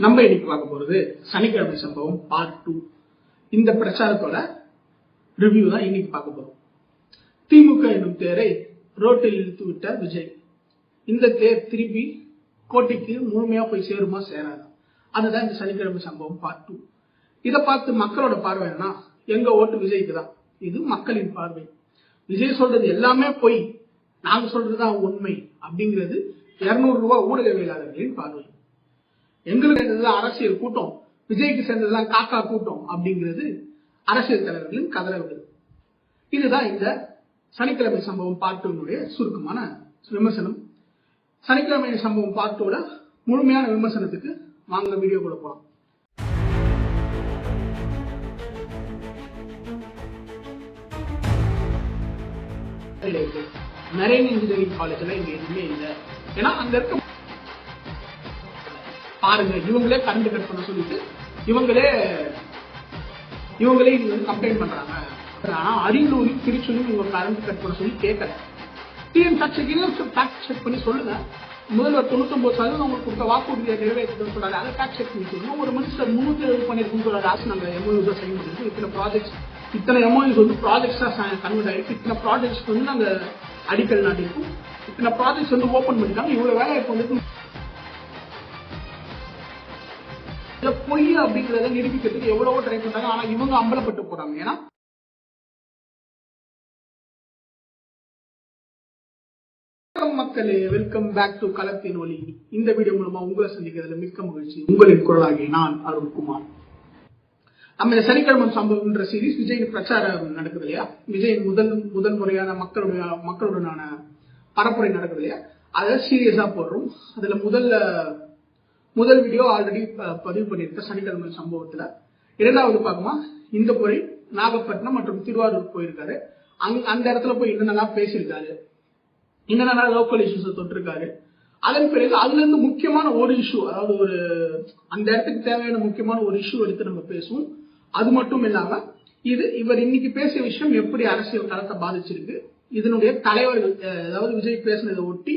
நம்ம இன்னைக்கு பார்க்க போறது சனிக்கிழமை சம்பவம் பார்ட் 2. இந்த பிரச்சாரத்தோட ரிவ்யூ தான் இன்னைக்கு பார்க்க போறோம். திமுக எனும் தேரை ரோட்டில் இழுத்து விட்ட விஜய். இந்த தேர் திருப்பி கோட்டைக்கு முழுமையா போய் சேருமா சேராதா, அதுதான் இந்த சனிக்கிழமை சம்பவம் பார்ட் 2. இதை பார்த்து மக்களோட பார்வை என்ன, எங்க ஓட்டு விஜய்க்கு தான். இது மக்களின் பார்வை. விஜய் சொல்றது எல்லாமே பொய், நாங்க சொல்றதுதான் உண்மை அப்படிங்கிறது 200 ரூபாய் ஊடகவியலாளர்களின் பார்வை. எங்களுக்கு சேர்ந்ததுதான் அரசியல் கூட்டம், விஜய்க்கு சேர்ந்ததுதான் காக்கா கூட்டம் அப்படிங்கிறது அரசியல் தலைவர்களின் கதறவு. இதுதான் இந்த சனிக்கிழமை சம்பவம் பார்ட் 2 சுருக்கமான விமர்சனம். சனிக்கிழமை சம்பவம் பார்ட் 2 முழுமையான விமர்சனத்துக்கு வாங்க வீடியோக்குள்ள போலாம். மெரைன் இன்ஜினியரிங் காலேஜ்ல இங்க எதுவுமே இல்லை. ஏன்னா அங்க இருக்க பாருங்க, இவங்களே கரண்ட் கட் பண்ண சொல்லிட்டு இவங்களே இது வந்து கம்ப்ளைண்ட் பண்றாங்க. ஆனா அரியலூர் திருச்சூர் இவங்க கரண்ட் கட் பண்ண சொல்லி கேட்கல. டிஎன் ஃபேக்ட் செக் பண்ணி சொல்லுங்க. முதல்வர் 99% உங்களுக்கு கொடுத்த வாக்குறுதியை நிறைவேற்றுன்னு சொல்றாரு, அதை ஃபேக்ட் செக் பண்ணி சொல்லுங்க. ஒரு மினிஸ்டர் 370 பண்ணிருக்குன்னு சொல்றாரு, அரசு நாங்க எம்ஓயூ தான் சைன் பண்ணிருக்கோம். இத்தனை எம்ஓயூஸ் வந்து ப்ராஜெக்ட்ஸா கன்வெர்ட் ஆயிருக்கு. இத்தனை ப்ராஜெக்ட்ஸ் வந்து நாங்க அடிக்கல் நாட்டிருக்கோம். இத்தனை ப்ராஜெக்ட்ஸ் வந்து ஓபன் பண்ணிட்டாங்க. இவ்வளவு வேலை இப்போ வந்து பொய் அப்படிங்கறத நிரூபிக்கிறதுக்கு எவ்வளவோ ட்ரை பண்றாங்க. ஆனா இவங்க அம்பலப்பட்டு போறாங்க. ஏன்னா மக்களே, வெல்கம் பேக் டு களத்தின் ஒளி. இந்த வீடியோ மூலமா உங்களை சந்திக்கிறதுல மிக்க மகிழ்ச்சி. உங்களின் குரலாகிய நான் அருண்குமார். நம்ம இந்த சனிக்கிழமை சம்பவம்ன்ற சீரீஸ் விஜயின் பிரச்சாரம் நடக்குது இல்லையா, விஜயின் முதல் முறையான மக்களுடனான பரப்புரை நடக்குது இல்லையா, அதை சீரியஸா போடுறோம். அதுல முதல் வீடியோ ஆல்ரெடி பதிவு பண்ணிருக்க சனிக்கிழமை சம்பவத்துல. இரண்டாவது பார்க்கமா, இந்த முறை நாகப்பட்டினம் மற்றும் திருவாரூர் போயிருக்காரு. அந்த இடத்துல போய் என்னென்னலாம் பேசியிருக்காரு, என்னென்ன லோக்கல் இஷ்யூஸ் தொட்டிருக்காரு. அதன் பிறகு அதுல இருந்து முக்கியமான ஒரு இஷ்யூ, அதாவது ஒரு அந்த இடத்துக்கு தேவையான முக்கியமான ஒரு இஷ்யூ எடுத்து நம்ம பேசுவோம். அது மட்டும் இல்லாம இவர் இன்னைக்கு பேசிய விஷயம் எப்படி அரசியல் களத்தை பாதிச்சிருக்கு, இதனுடைய தலைவர்கள், அதாவது விஜய் பேசினதை ஒட்டி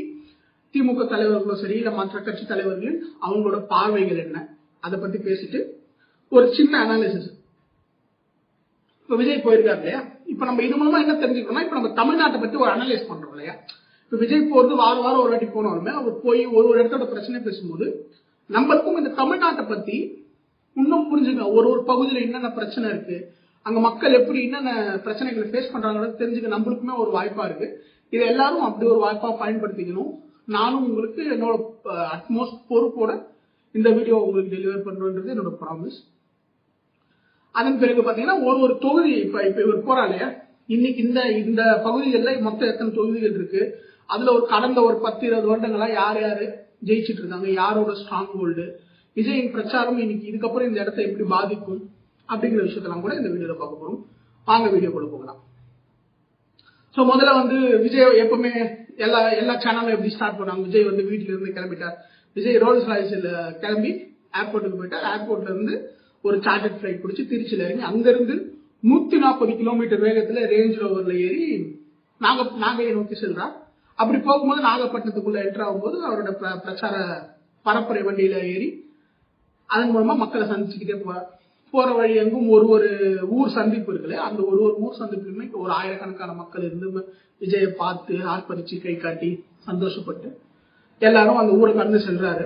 திமுக தலைவர்களும் சரி, இல்ல மற்ற கட்சி தலைவர்கள் அவங்களோட பார்வைகள் என்ன, அதை பத்தி பேசிட்டு ஒரு சின்ன அனாலிசிஸ். இப்ப விஜய் போயிருக்காரு இல்லையா, இப்ப நம்ம இது மூலமா என்ன தெரிஞ்சுக்கணும்னா, இப்ப நம்ம தமிழ்நாட்டை பத்தி ஒரு அனலைஸ் பண்றோம் இல்லையா. இப்ப விஜய் போறது வாரம் ஒரு வாட்டி போனாலுமே அவர் போய் ஒரு இடத்தோட பிரச்சனை பேசும்போது நம்மளுக்கும் இந்த தமிழ்நாட்டை பத்தி இன்னும் புரிஞ்சுக்க, ஒரு பகுதியில என்னென்ன பிரச்சனை இருக்கு, அங்க மக்கள் எப்படி என்னென்ன பிரச்சனைகளை ஃபேஸ் பண்றாங்கன்னு தெரிஞ்சுக்க நம்மளுக்குமே ஒரு வாய்ப்பா இருக்கு. இதை எல்லாரும் அப்படி ஒரு வாய்ப்பா பயன்படுத்திக்கணும். நானும் உங்களுக்கு என்னோட அட்மோஸ்ட் பொறுப்போட இந்த வீடியோ உங்களுக்கு டெலிவர் பண்றது என்னோட ப்ராமிஸ். அதன் பிறகு பாத்தீங்கன்னா ஒரு தொகுதி இப்ப இவர் போறா இல்லையா, இன்னைக்கு இந்த பகுதிகளில் மொத்தம் எத்தனை தொகுதிகள் இருக்கு, அதுல கடந்த ஒரு 10-20 வருடங்களா யார் யாரு ஜெயிச்சிட்டு இருக்காங்க, யாரோட ஸ்ட்ராங் ஹோல்டு, விஜயின் பிரச்சாரம் இன்னைக்கு இதுக்கப்புறம் இந்த இடத்தை எப்படி பாதிக்கும் அப்படிங்கிற விஷயத்தெல்லாம் கூட இந்த வீடியோல பார்க்க போறோம். வாங்க வீடியோக்குள்ள போகலாம். சோ முதல்ல வந்து விஜய் எப்பவுமே எல்லா சேனலும் எப்படி ஸ்டார்ட் பண்ணாங்க, விஜய் வந்து வீட்டுல இருந்து கிளம்பிட்டார். விஜய் ரோல்ஸ் ராய்ஸ்ல கிளம்பி ஏர்போர்ட்டுக்கு போயிட்டார். ஏர்போர்ட்ல இருந்து ஒரு சார்ட்டர்ட் ஃபிளைட் பிடிச்சி திருச்சியில இறங்கி அங்க இருந்து 140 கிலோமீட்டர் வேகத்துல ரேஞ்ச் ரோவர்ல ஏறி நாகையை நோக்கி செல்றார். அப்படி போகும்போது நாகப்பட்டினத்துக்குள்ள என்டர் ஆகும்போது அவரோட பிரச்சார பரப்புரை வண்டியில ஏறி அதன் மூலமா மக்களை சந்திச்சுக்கிட்டே போற வழி எங்கும் ஒரு ஊர் சந்திப்பு இருக்குல்ல, அந்த ஒரு ஊர் சந்திப்புலுமே ஒரு ஆயிரக்கணக்கான மக்கள் இருந்து விஜயை பார்த்து ஆர்ப்பரிச்சு கை காட்டி சந்தோஷப்பட்டு எல்லாரும் அந்த ஊரை கடந்து செல்றாரு.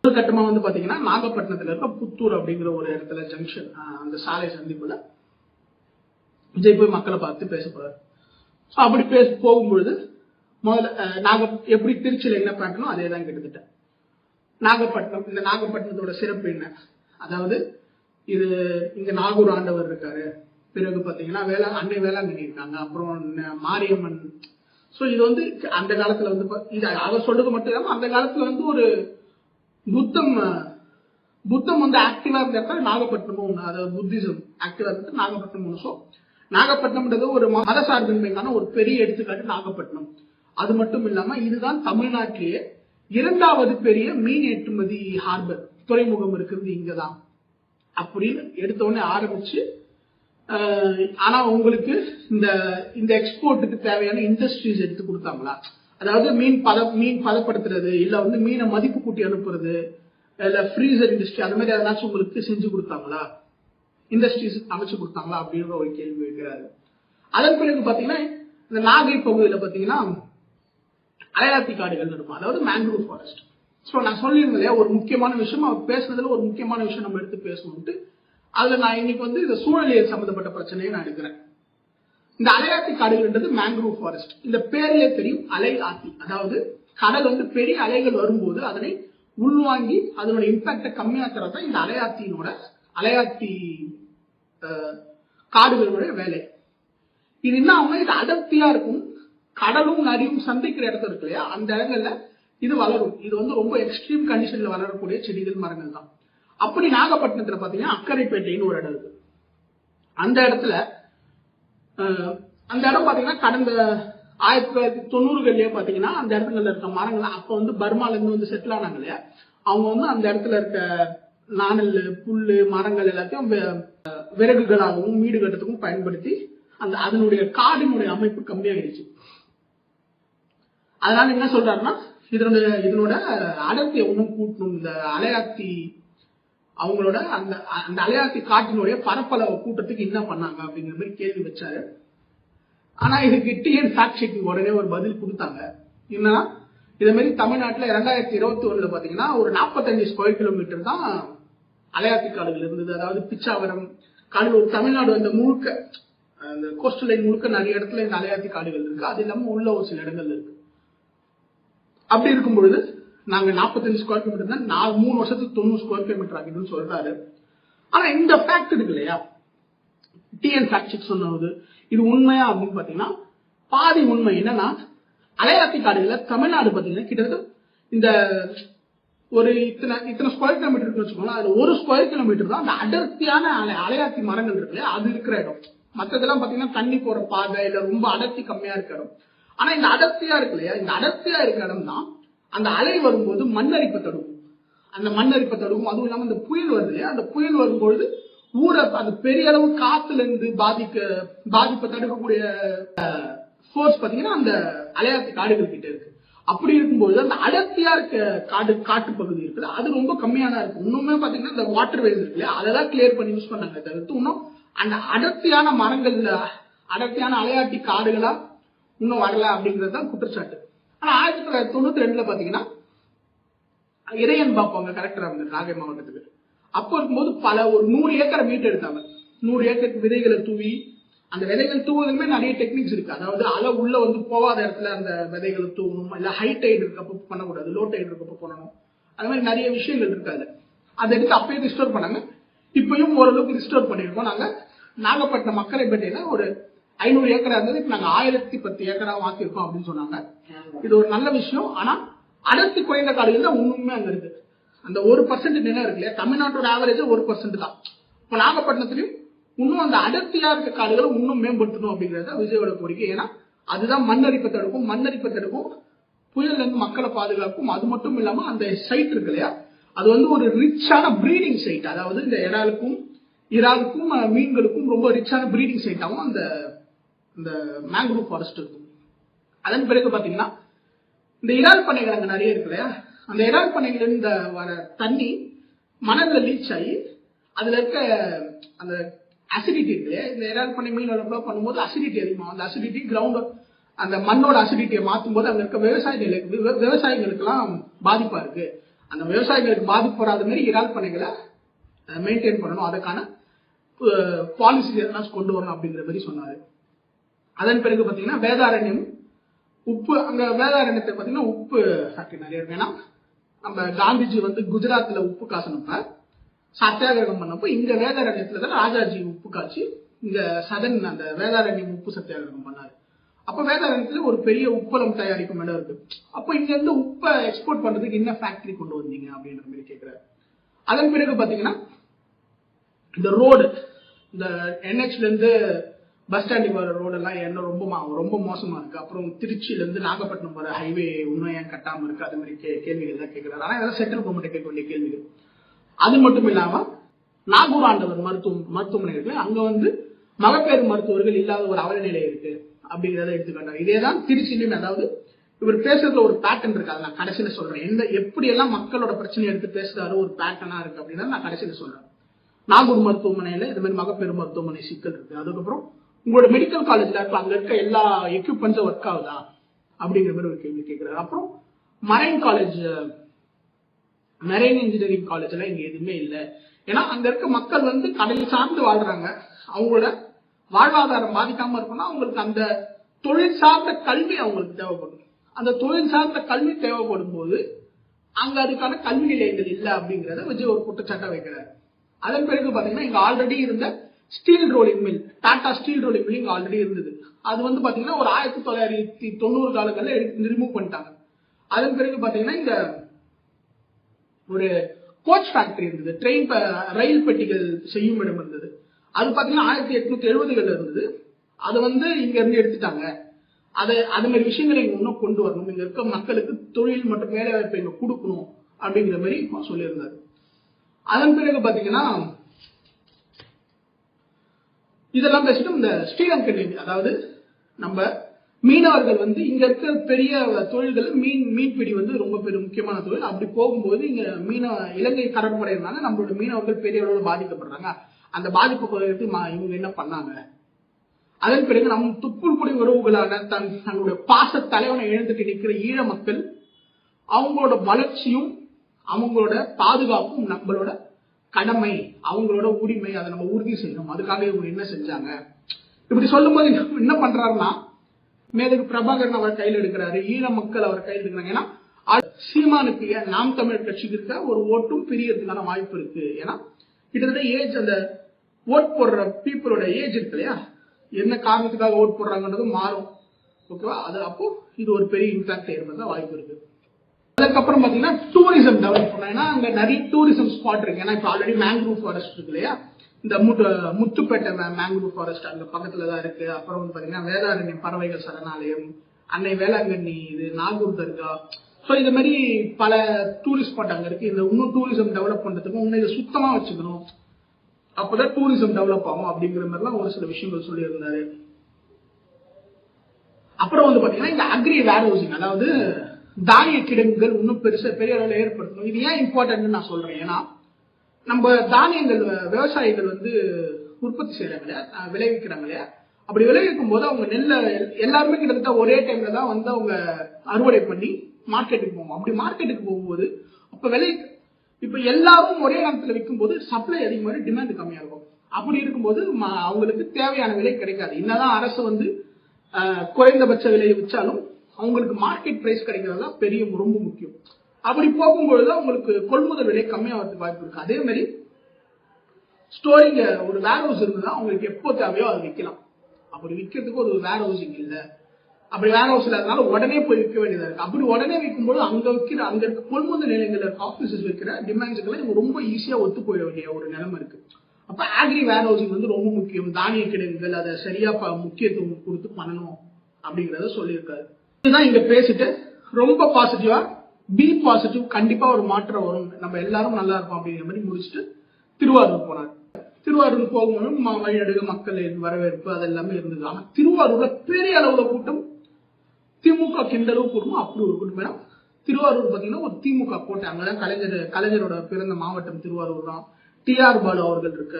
ஒரு கட்டமா வந்து பாத்தீங்கன்னா நாகப்பட்டினத்துல இருக்க புத்தூர் அப்படிங்கிற ஒரு இடத்துல ஜங்ஷன், அந்த சாலை சந்திப்புல விஜய் போய் மக்களை பார்த்து பேச போறாரு. அப்படி போகும்பொழுது முதல்ல எப்படி திருச்சியில என்ன பண்ணணும் அதே தான் கிட்டத்தட்ட நாகப்பட்டினம். இந்த நாகப்பட்டினத்தோட சிறப்பு என்ன, அதாவது இது இங்க நாகூர் ஆண்டவர் இருக்காரு, பிறகு பாத்தீங்கன்னா அன்னை வேளாங்கண்ணி இருக்காங்க, அப்புறம் மாரியம்மன். சோ இது வந்து அந்த காலத்துல வந்து இது அவர் சொல்றது மட்டும் இல்லாம அந்த காலத்துல வந்து ஒரு புத்தம் வந்து ஆக்டிவா இருந்த இடத்துல நாகப்பட்டினமும் ஒண்ணு, அதாவது புத்திசம் ஆக்டிவா இருந்தது நாகப்பட்டினம் ஒண்ணு. சோ நாகப்பட்டினம்ன்றது ஒரு மத சார்பின்மைக்கான ஒரு பெரிய எடுத்துக்காட்டு நாகப்பட்டினம். அது மட்டும் இல்லாம இதுதான் தமிழ்நாட்டிலேயே 2வது பெரிய மீன் ஏற்றுமதி ஹார்பர், துறைமுகம் இருக்கிறது இங்கதான் அப்படின்னு எடுத்தோடனே ஆரம்பிச்சு. ஆனா உங்களுக்கு இந்த எக்ஸ்போர்ட்டுக்கு தேவையான இண்டஸ்ட்ரீஸ் எடுத்து கொடுத்தாங்களா, அதாவது மீன் பதப்படுத்துறது, இல்ல வந்து மீனை மதிப்பு கூட்டி அனுப்புறது, இல்ல ஃப்ரீசர் இண்டஸ்ட்ரி அந்த மாதிரி ஏதாச்சும் உங்களுக்கு செஞ்சு கொடுத்தாங்களா, இண்டஸ்ட்ரீஸ் அமைச்சு கொடுத்தாங்களா அப்படின்ற ஒரு கேள்வி வைக்கிறாரு. அதன் பிறகு பாத்தீங்கன்னா இந்த நாகை பகுதியில பாத்தீங்கன்னா அலையாத்தி காடுகள் இருக்கும், அதாவது மேங்க்ரூவ் ஃபாரஸ்ட். சோ நான் சொல்லியிருந்தேன் இல்லையா, ஒரு முக்கியமான விஷயம் அவர் பேசுனதுல ஒரு முக்கியமான விஷயம் நம்ம எடுத்து பேசணும்ட்டு, அதுல நான் இன்னைக்கு வந்து இந்த சூழலியல் சம்பந்தப்பட்ட பிரச்சனையை நான் எடுக்கிறேன். இந்த அலையாத்தி காடுகள்ன்றது மேங்க்ரூவ் ஃபாரஸ்ட். இந்த பேர்லயே தெரியும், அலை ஆத்தி, அதாவது கடல் வந்து பெரிய அலைகள் வரும்போது அதனை உள்வாங்கி அதனோட இம்பாக்ட கம்மியாக்குறதான் இந்த அலையாத்தி காடுகளுடைய வேலை. இது என்ன ஆகும், இது அடர்த்தியா இருக்கும். கடலும் நதியும் சந்திக்கிற இடத்துல இருக்கு இல்லையா, அந்த இடங்கள்ல இது வளரும். இது வந்து ரொம்ப எக்ஸ்ட்ரீம் கண்டிஷன்ல வளரக்கூடிய செடிகள் மரங்கள் தான். அப்படி நாகப்பட்டினத்துல பாத்தீங்கன்னா அக்கரைப்பேட்டைன்னு ஒரு இடம் இருக்கு. அந்த இடத்துல அந்த இடம் பாத்தீங்கன்னா கடந்த 1990 பாத்தீங்கன்னா அந்த இடத்துல இருக்க மரங்கள் அப்ப வந்து பர்மால இருந்து வந்து செட்டில் ஆனாங்க இல்லையா, அவங்க வந்து அந்த இடத்துல இருக்க நாணல் புல்லு மரங்கள் எல்லாத்தையும் விறகுகளாகவும் வீடு கட்டத்துக்கும் பயன்படுத்தி அந்த அதனுடைய காடினுடைய அமைப்பு கம்மியாகிடுச்சு. அதனால என்ன சொல்றாருன்னா, இதனோட அடர்த்தியை ஒன்றும் கூட்டணும், இந்த அலையாத்தி அவங்களோட அந்த அலையாத்தி காட்டினுடைய பரப்பளவை கூட்டத்துக்கு என்ன பண்ணாங்க அப்படிங்கிற மாதிரி கேள்வி வச்சாரு. ஆனா இதுக்கு டிஎன் சாட்சிக்கு உடனே ஒரு பதில் கொடுத்தாங்க. என்னன்னா, இதே மாதிரி தமிழ்நாட்டில் 2021 பாத்தீங்கன்னா ஒரு 45 ஸ்கொயர் கிலோமீட்டர் தான் அலையாத்தி காடுகள் இருந்தது. அதாவது பிச்சாவரம் காடுகள் தமிழ்நாடு அந்த முழுக்க அந்த கோஸ்டல் லைன் முழுக்க நிறைய இடத்துல இந்த அலையாத்தி காடுகள் இருக்கு. அது இல்லாம உள்ள ஒரு சில இடங்கள்ல இருக்கு. அப்படி இருக்கும் பொழுது நாங்க 45 ஸ்கொயர் கிலோமீட்டர் தான் 3 வருஷத்துக்கு 90 ஸ்கொயர் கிலோமீட்டர் ஆகிடுன்னு சொல்றாரு. ஆனா இந்த ஃபேக்ட் இருக்கு இல்லையா, டிஎன் ஃபேக்ட் சொன்னது இது உண்மையா அப்படின்னு பாத்தீங்கன்னா பாதி உண்மை. என்னன்னா, அலையாத்தி காடுகள்ல தமிழ்நாடு பாத்தீங்கன்னா கிட்டத்தட்ட இந்த ஒரு இத்தனை ஸ்கொயர் கிலோமீட்டர் இருக்குன்னு வச்சுக்கோங்களேன், அதுல 1 ஸ்கொயர் கிலோமீட்டர் தான் அந்த அடர்த்தியான அலையாத்தி மரங்கள் இருக்கு இல்லையா, அது இருக்கிற இடம். மற்றதெல்லாம் பாத்தீங்கன்னா தண்ணி போற பாதை இல்ல ரொம்ப அடர்த்தி கம்மியா இருக்க இடம். ஆனா இந்த அடர்த்தியா இருக்கு இல்லையா, இந்த அடர்த்தியா இருக்க இடம் தான் அந்த அலை வரும்போது மண்ணரிப்பை தடுக்கும். அந்த மண்ணரிப்பை தடுக்கும். அதுவும் இல்லாம இந்த புயல் வருது இல்லையா, அந்த புயல் வரும்பொழுது அந்த பெரிய அளவு காத்துல இருந்து பாதிப்பை தடுக்கக்கூடிய ஃபோர்ஸ் பாத்தீங்கன்னா அந்த அலையாத்தி காடுகள் கிட்ட இருக்கு. அப்படி இருக்கும்போது அந்த அடர்த்தியா இருக்க காட்டு பகுதி இருக்குல்ல, அது ரொம்ப கம்மியா தான் இருக்கு. இன்னுமே பாத்தீங்கன்னா இந்த வாட்டர் வேஸ் இருக்கு இல்லையா, அதெல்லாம் கிளியர் பண்ணி யூஸ் பண்ணாங்க. தவிர்த்து இன்னும் அந்த அடர்த்தியான மரங்கள்ல அடர்த்தியான அலையாட்டி காடுகளா இன்னும் வரல அப்படிங்கிறது தான் குற்றச்சாட்டு. ஆனா 1992 பாத்தீங்கன்னா இறையன் பாப்பா அவங்க கலெக்டர் இருந்தாங்க நாகை மாவட்டத்துக்கு. அப்போ இருக்கும்போது ஒரு 100 ஏக்கரை மீட்டு எடுத்தாங்க. 100 ஏக்கருக்கு விதைகளை தூவி, அந்த விதைகள் தூவுறதுமே நிறைய டெக்னிக்ஸ் இருக்கு. அதாவது அலை உள்ள வந்து போகாத இடத்துல அந்த விதைகளை தூவணும், இல்ல ஹை டைட் இருக்கப்ப பண்ணக்கூடாது, லோ டைட் இருக்கப்ப பண்ணணும். அது மாதிரி நிறைய விஷயங்கள் இருக்காது. அதை எடுத்து அப்பயே ரிஸ்டோர் பண்ணாங்க. இப்பயும் ஓரளவுக்கு ரிஸ்டோர் பண்ணிருக்கோம். நாங்க நாகப்பட்டினம் அக்கரைப்பேட்டையில ஒரு 500 ஏக்கரா இருந்தது, இப்ப நாங்க 1010 ஏக்கரா மாத்திருக்கோம் அப்படின்னு சொன்னாங்க. இது ஒரு நல்ல விஷயம். ஆனா அடர்த்தி குறைந்த காடுகள் தான் இன்னுமே அங்க இருக்கு. அந்த 1% நிலம் இருக்கு இல்லையா, தமிழ்நாட்டோட ஆவரேஜ் 1% தான். இப்ப நாகப்பட்டினத்திலையும் இன்னும் அந்த அடர்த்தியா இருக்க காடுகளை இன்னும் மேம்படுத்தணும் அப்படிங்கறத விஜயோட கோரிக்கை. ஏன்னா அதுதான் மண்ணரிப்பை தடுக்கும், புயல்ல இருந்து மக்களை பாதுகாக்கும். அது மட்டும் இல்லாம அந்த சைட் இருக்கு இல்லையா, அது வந்து ஒரு ரிச்சான பிரீடிங் சைட். அதாவது இந்த இறாலுக்கும் மீன்களுக்கும் ரொம்ப ரிச்சான பிரீடிங் சைட்டாகவும் அந்த மேங்க்ரூவ் ஃபாரஸ்ட் இருக்கும். அதன் பிறகு பாத்தீங்கன்னா இந்த இறால் பண்ணைகள் அங்க நிறைய இருக்கு இல்லையா, அந்த இறால் பண்ணைகள் இருந்து வர தண்ணி மணல்ல லீச் ஆகி அதுல இருக்க அந்த அசிடிட்டி இருக்கு இல்லையா, இந்த இறால் பண்ணை மீன் வளர்ப்பு பண்ணும்போது அசிடிட்டி அதிகமாகும். அந்த அசிடிட்டி கிரவுண்ட் அந்த மண்ணோட அசிடிட்டியை மாற்றும் போது அங்க இருக்க விவசாயிகளுக்கு எல்லாம் பாதிப்பா இருக்கு. அந்த விவசாயிகளுக்கு பாதிப்பு வராத மாதிரி இறால் பண்ணைகளை மெயின்டைன் பண்ணணும், அதுக்கான பாலிசி கொண்டு வரணும் அப்படிங்கிற மாதிரி சொன்னாரு. அதன் பிறகு பாத்தீங்கன்னா வேதாரண்யம் உப்பு, அங்க வேதாரண்யத்தை பாத்தீங்கன்னா உப்பு ஃபேக்டரி நிறைய இருக்கு. ஏன்னா நம்ம காந்திஜி வந்து குஜராத்ல உப்பு காசனப்ப சத்தியாகிரகம் பண்ணப்போ இங்க வேதாரண்யத்துல தான் ராஜாஜி உப்பு காய்ச்சி இங்க அந்த வேதாரண்யம் உப்பு சத்தியாகிரகம் பண்ணாரு. அப்ப வேதாரண்யத்துல ஒரு பெரிய உப்பளம் தயாரிக்கும் இடம் இருக்கு. அப்போ இங்க இருந்து உப்பை எக்ஸ்போர்ட் பண்றதுக்கு என்ன ஃபேக்டரி கொண்டு வந்தீங்க அப்படின்ற மாதிரி கேட்கிறாரு. அதன் பிறகு பாத்தீங்கன்னா இந்த ரோடு, இந்த என்ஹெச்ல இருந்து பஸ் ஸ்டாண்டுக்கு வர ரோடு எல்லாம் என்ன ரொம்ப மோசமா இருக்கு. அப்புறம் திருச்சியில இருந்து நாகப்பட்டினம் வர ஹைவே இன்னும் ஏன் கட்டாம இருக்கு, அது மாதிரி கேள்விகள் தான் கேட்கிறாரு. ஆனா இதெல்லாம் சென்ட்ரல் கவர்மெண்ட் கேட்க வேண்டிய கேள்விகள். அது மட்டும் இல்லாம நாகூர் ஆண்டவர் மருத்துவமனை இருக்கு, அங்க வந்து மகப்பேறு மருத்துவர்கள் இல்லாத ஒரு அவல நிலை இருக்கு அப்படிங்கிறத எடுத்துக்காட்டாங்க. இதேதான் திருச்சியிலும், அதாவது இவர் பேசுறதுல ஒரு பேட்டர்ன் இருக்கு. அதை நான் கடைசியில சொல்றேன். எப்படி எல்லாம் மக்களோட பிரச்சனை எடுத்து பேசுறாரு ஒரு பேட்டர்னா இருக்கு அப்படின்னா நான் கடைசியில சொல்றேன். நாகூர் மருத்துவமனையில இந்த மாதிரி மகப்பேறு மருத்துவமனை சிக்கல் இருக்கு. அதுக்கப்புறம் உங்களோட மெடிக்கல் காலேஜ்ல இருக்க அங்க இருக்க எல்லா எக்யூப்மெண்ட்ஸும் ஒர்க் ஆகுதா அப்படிங்கிற மாதிரி ஒரு கேள்வி கேட்கிறாரு. அப்புறம் மெரைன் இன்ஜினியரிங் காலேஜ்ல இங்க எதுவுமே இல்லை. ஏன்னா அங்க இருக்க மக்கள் வந்து கடல் சார்ந்து வாழ்றாங்க. அவங்களோட வாழ்வாதாரம் பாதிக்காம இருக்கணும்னா அவங்களுக்கு அந்த தொழில் சார்ந்த கல்வி அவங்களுக்கு தேவைப்படும். அந்த தொழில் சார்ந்த கல்வி தேவைப்படும் போது அங்க அதுக்கான கல்வி நிலையங்கள் இல்லை அப்படிங்கறத விஜய் ஒரு குற்றச்சாட்டை வைக்கிறார். அதன் பிறகு பாத்தீங்கன்னா இங்க ஆல்ரெடி இருந்த steel rolling mill, Tata steel rolling mill இங்க ஆல்ரெடி இருந்தது. அது வந்து பாத்தீங்கன்னா ஒரு 1990 காலங்கள்ல ரிமூவ் பண்ணிட்டாங்க. அதன் பிறகு பாத்தீங்கன்னா இங்க ஒரு கோச் ஃபேக்டரி இருந்தது, ரயில் பெட்டிகள் செய்யும் இடம் இருந்தது. அது பாத்தீங்கன்னா 1870 இருந்தது. அது வந்து இங்க இருந்து எடுத்துட்டாங்க. அது மாதிரி விஷயங்களை இங்க இன்னும் கொண்டு வரணும், இங்க இருக்க மக்களுக்கு தொழில் மற்றும் வேலை வாய்ப்பை இங்க கொடுக்கணும் அப்படிங்கிற மாதிரி சொல்லியிருந்தாரு. அதன் பிறகு பாத்தீங்கன்னா இதெல்லாம் பேசிட்டு இந்த ஸ்ரீலங்கன் நேவி, அதாவது நம்ம மீனவர்கள் வந்து இங்க இருக்க பெரிய தொழில்கள் மீன்பிடி வந்து ரொம்ப பெரிய முக்கியமான தொழில். அப்படி போகும்போது இங்க இலங்கை கடற்படை இருந்தாங்க, நம்மளோட மீனவர்கள் பெரிய அளவில் பாதிக்கப்படுறாங்க. அந்த பாதிப்பு குறைத்து இவங்க என்ன பண்ணாங்க. அதன் பிறகு நம் துப்புள்குடி உறவுகளான தங்களுடைய பாச தலைவனை எழுந்துட்டு நிற்கிற ஈழ மக்கள் அவங்களோட வளர்ச்சியும் அவங்களோட பாதுகாப்பும் நம்மளோட கடமை, அவங்களோட உரிமை, அதை நம்ம உறுதி செய்யணும். அதுக்காக இவங்க என்ன செஞ்சாங்க இப்படி சொல்லும் போது என்ன பண்றாருன்னா, மேதகு பிரபாகரன் அவர் கையில் எடுக்கிறாரு, ஈழ மக்கள் அவர் கையில் எடுக்கிறாங்க. ஏன்னா சீமானுக்கு நாம் தமிழர் கட்சிக்கு இருக்க ஒரு ஓட்டும் பிரியறதுக்கான வாய்ப்பு இருக்கு. ஏன்னா கிட்டத்தட்ட ஏஜ், அந்த ஓட் போடுற பீப்புளோட ஏஜ் இருக்கு இல்லையா, என்ன காரணத்துக்காக ஓட் போடுறாங்கன்றது மாறும். ஓகேவா? அது அப்போ இது ஒரு பெரிய இம்பாக்ட் ஏற்படுத்த வாய்ப்பு இருக்கு. அதுக்கப்புறம் பாத்தீங்கன்னா டூரிசம் டெவலப் பண்ணா அங்க நிறைய டூரிசம் ஸ்பாட் இருக்கு. ஏன்னா இப்ப ஆல்ரெடி மேங்க்ரூவ் ஃபாரஸ்ட் இருக்கு இல்லையா, இந்த முத்துப்பேட்டை மேங்க்ரூவ் ஃபாரஸ்ட் அங்க பக்கத்துலதான் இருக்கு. அப்புறம் வந்து பாத்தீங்கன்னா வேதாரண்யம் பறவைகள் சரணாலயம், அன்னை வேளாங்கண்ணி, இது நாகூர் தர்கா. ஸோ இந்த மாதிரி பல டூரிஸ்ட் ஸ்பாட் அங்க இருக்கு. இந்த இன்னும் டூரிசம் டெவலப் பண்றதுக்கு இன்னும் இதை சுத்தமா வச்சுக்கணும், அப்பதான் டூரிசம் டெவலப் ஆகும் அப்படிங்கிற மாதிரிலாம் ஒரு சில விஷயங்கள் சொல்லி இருந்தாரு. அப்புறம் வந்து பாத்தீங்கன்னா இந்த அக்ரி வேர்ஹவுசிங், அதாவது தானிய கிடங்குகள் இன்னும் பெரிய அளவில் ஏற்படுத்தணும். இது ஏன் இம்பார்ட்டன்ட் நான் சொல்றேன், ஏன்னா நம்ம தானியங்கள் விவசாயிகள் வந்து உற்பத்தி செய்யறாங்க இல்லையா, விளைவிக்கிறாங்க இல்லையா, அப்படி விளைவிக்கும் போது அவங்க நெல்லை எல்லாருமே கிட்டத்தட்ட ஒரே டைம்ல தான் வந்து அவங்க அறுவடை பண்ணி மார்க்கெட்டுக்கு போவோம். அப்படி மார்க்கெட்டுக்கு போகும்போது அப்ப இப்ப எல்லாரும் ஒரே நேரத்தில் விற்கும் போது சப்ளை அதிகமாக, டிமாண்ட் கம்மியா இருக்கும். அப்படி இருக்கும்போது அவங்களுக்கு தேவையான விலை கிடைக்காது. என்னதான் அரசு வந்து குறைந்தபட்ச விலையை வச்சாலும் அவங்களுக்கு மார்க்கெட் பிரைஸ் கிடைக்கிறதா பெரிய ரொம்ப முக்கியம். அப்படி போகும்பொழுது அவங்களுக்கு கொள்முதல் விலை கம்மியாகிறதுக்கு வாய்ப்பு இருக்கு. அதே மாதிரி ஸ்டோரிங் ஒரு வேர் ஹவுஸ் இருந்ததுன்னா அவங்களுக்கு எப்போ தேவையோ அதை விற்கலாம். அப்படி விற்கிறதுக்கு ஒரு வேர் ஹவுசிங் இல்லை, அப்படி வேர் ஹவுஸ் இல்லாதனால உடனே போய் விற்க வேண்டியதா இருக்கு. அப்படி உடனே விற்கும்போது அங்க இருக்க கொள்முதல் நிலையங்கள் இருக்க ஆபீசஸ் வைக்கிற டிமாண்ட்ஸ்களை இவங்க ரொம்ப ஈஸியா ஒத்து போயிட வேண்டிய ஒரு நிலைமை இருக்கு. அப்ப அக்ரி வேர் ஹவுசிங் வந்து ரொம்ப முக்கியம். தானிய கிடங்குகள் அதை சரியா முக்கியத்துவம் கொடுத்து பண்ணணும் அப்படிங்கறத சொல்லியிருக்காரு. இதுதான் இங்க பேசிட்டு ரொம்ப பாசிட்டிவா, பி பாசிட்டிவ், கண்டிப்பா ஒரு மாற்றம் வரும், நம்ம எல்லாரும் நல்லா இருப்போம் அப்படிங்கிற மாதிரி முடிச்சுட்டு திருவாரூர் போனார். திருவாரூர் போகும்போது வழிநடுக மக்கள் வரவேற்பு அது எல்லாமே இருந்தது. ஆனா திருவாரூர்ல பெரிய அளவுல கூட்டம், திமுக கிண்டளவு கூட்டம், அப்படி ஒரு கூட்டம். திருவாரூர் பாத்தீங்கன்னா ஒரு திமுக கோட்டை. அங்கதான் கலைஞரோட பிறந்த மாவட்டம் திருவாரூர் தான். டிஆர் பாலு அவர்கள் இருக்க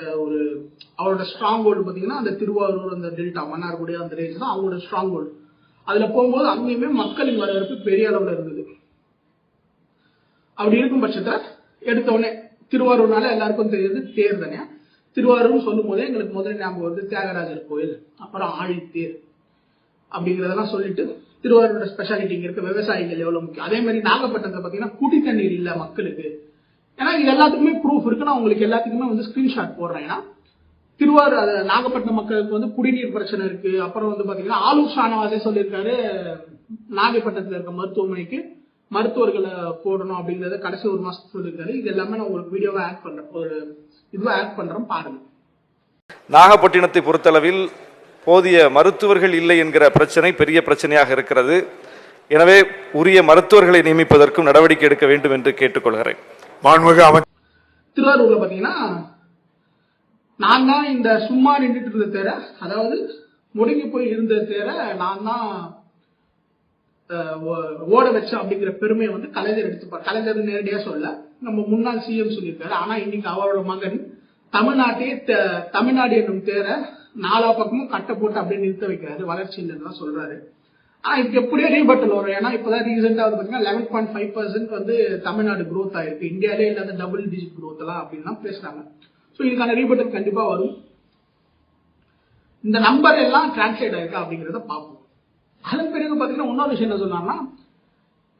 அவரோட ஸ்ட்ராங் ஹோல்டு பாத்தீங்கன்னா அந்த திருவாரூர், அந்த டெல்டா மன்னார்குடி அந்த ரேஞ்ச் தான் அவங்களோட ஸ்ட்ராங் ஹோல்டு. அதுல போகும்போது அங்கேயுமே மக்களின் வரவேற்பு பெரிய அளவுல இருந்தது. அப்படி இருக்கும் பட்சத்துல எடுத்த உடனே திருவாரூர்னால எல்லாருக்கும் தெரியுது தேர் தானே. திருவாரூர் சொல்லும் போதே எங்களுக்கு முதல்ல ஞாபகம் வருது தியாகராஜர் கோயில், அப்புறம் ஆழித்தேர் அப்படிங்கறதெல்லாம் சொல்லிட்டு திருவாரூரோட ஸ்பெஷாலிட்டி இங்க இருக்க விவசாயிகள் எவ்வளவு முக்கியம். அதே மாதிரி நாகப்பட்டினத்துல பாத்தீங்கன்னா குடி தண்ணீர் இல்ல மக்களுக்கு. ஏன்னா இது எல்லாத்துக்குமே ப்ரூஃப் இருக்கு, நான் உங்களுக்கு எல்லாத்துக்குமே வந்து ஸ்கிரீன்ஷாட் போடுறேன். ஏன்னா திருவாரூர் நாகப்பட்டினம் மக்களுக்கு வந்து குடிநீர் பிரச்சனை இருக்கு. அப்புறம் வந்து பாத்தீங்கன்னா ஆலூர் ஷானவாசே சொல்லியிருக்காரு நாகப்பட்டினத்துல இருக்க மருத்துவமனைக்கு மருத்துவர்களை போடணும் அப்படிங்கறத கடைசி ஒரு மாசத்துக்கு சொல்லியிருக்காரு. இது எல்லாமே நான் ஒரு வீடியோவை ஆட் பண்றேன், ஒரு இதுவா ஆட் பண்றேன், பாருங்க. நாகப்பட்டினத்தை பொறுத்தளவில் போதிய மருத்துவர்கள் இல்லை என்கிற பிரச்சனை பெரிய பிரச்சனையாக இருக்கிறது. எனவே உரிய மருத்துவர்களை நியமிப்பதற்கும் நடவடிக்கை எடுக்க வேண்டும் என்று கேட்டுக்கொள்கிறேன். திருவாரூர்ல பாத்தீங்கன்னா நான் தான் இந்த சும்மா நின்றுட்டு இருந்த தேர, அதாவது முடங்கி போய் இருந்த தேர நான் தான் ஓட வச்ச அப்படிங்கிற பெருமையை வந்து கலைஞர் எடுத்துப்பார். கலைஞர் நேரடியா சொல்ல, நம்ம முன்னாள் சிஎம் சொல்லியிருக்காரு. ஆனா இன்னைக்கு அவரோட மகன் தமிழ்நாடு என்னும் தேர 4 பக்கமும் கட்ட போட்டு அப்படியே நிறுத்த வைக்கிறாரு, வளர்ச்சி இல்லைன்னு சொல்றாரு. ஆனா இதுக்கு எப்படியோ ரீபட்டல் வரும். ஏன்னா இப்பதான் ரீசெண்டா வந்து பாத்தீங்கன்னா 11.5% வந்து தமிழ்நாடு growth ஆயிருக்கு. இந்தியாலே இல்லாத டபுள் டிஜிட் growth எல்லாம் அப்படின்னு பேசுறாங்க. சோ இதுக்கான ரீபட்டல் கண்டிப்பா வரும். இந்த நம்பர் எல்லாம் டிரான்ஸ்லேட் ஆயிருக்கா அப்படிங்கறத பார்ப்போம். அதன் பிறகு பாத்தீங்கன்னா இன்னொரு விஷயம் என்ன சொன்னாங்கன்னா,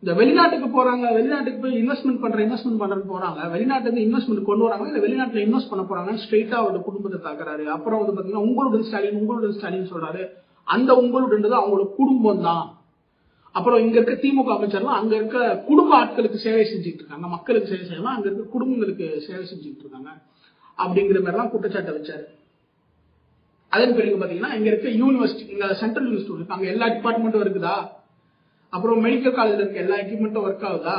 இந்த வெளிநாட்டுக்கு போறாங்க, வெளிநாட்டுக்கு போய் இன்வெஸ்ட்மெண்ட் பண்றேன்னு போறாங்க, வெளிநாட்டுக்கு இன்வெஸ்ட்மெண்ட் கொண்டு வராங்க, இல்ல வெளிநாட்டுல இன்வெஸ்ட் பண்ண போறாங்க, ஸ்ட்ரெயிட்டா அவரோட குடும்பத்தை தாக்குறாரு. அப்புறம் வந்து பாத்தீங்கன்னா உங்களுடன் ஸ்டாலின் சொல்றாரு. அந்த உங்களுடைய அவங்களோட குடும்பம் தான். அப்புறம் இங்க இருக்க திமுக அமைச்சர்லாம் அங்க இருக்க குடும்ப ஆட்களுக்கு சேவை செஞ்சுட்டு இருக்காங்க, மக்களுக்கு சேவை செய்யலாம், அங்க இருக்க குடும்பங்களுக்கு சேவை செஞ்சுட்டு இருக்காங்க அப்படிங்கிற மாதிரி எல்லாம் குற்றச்சாட்டை வச்சாரு. அதன் பிறகு பாத்தீங்கன்னா இங்க இருக்க யூனிவர்சிட்டி, இங்க சென்ட்ரல் யூனிவர்சிட்டி இருக்கு, அங்க எல்லா டிபார்ட்மெண்ட்டும் இருக்குதா, அப்புறம் மெடிக்கல் காலேஜ்ல இருக்க எல்லா எக்யூப்மெண்ட்டும் ஒர்க் ஆகுதா,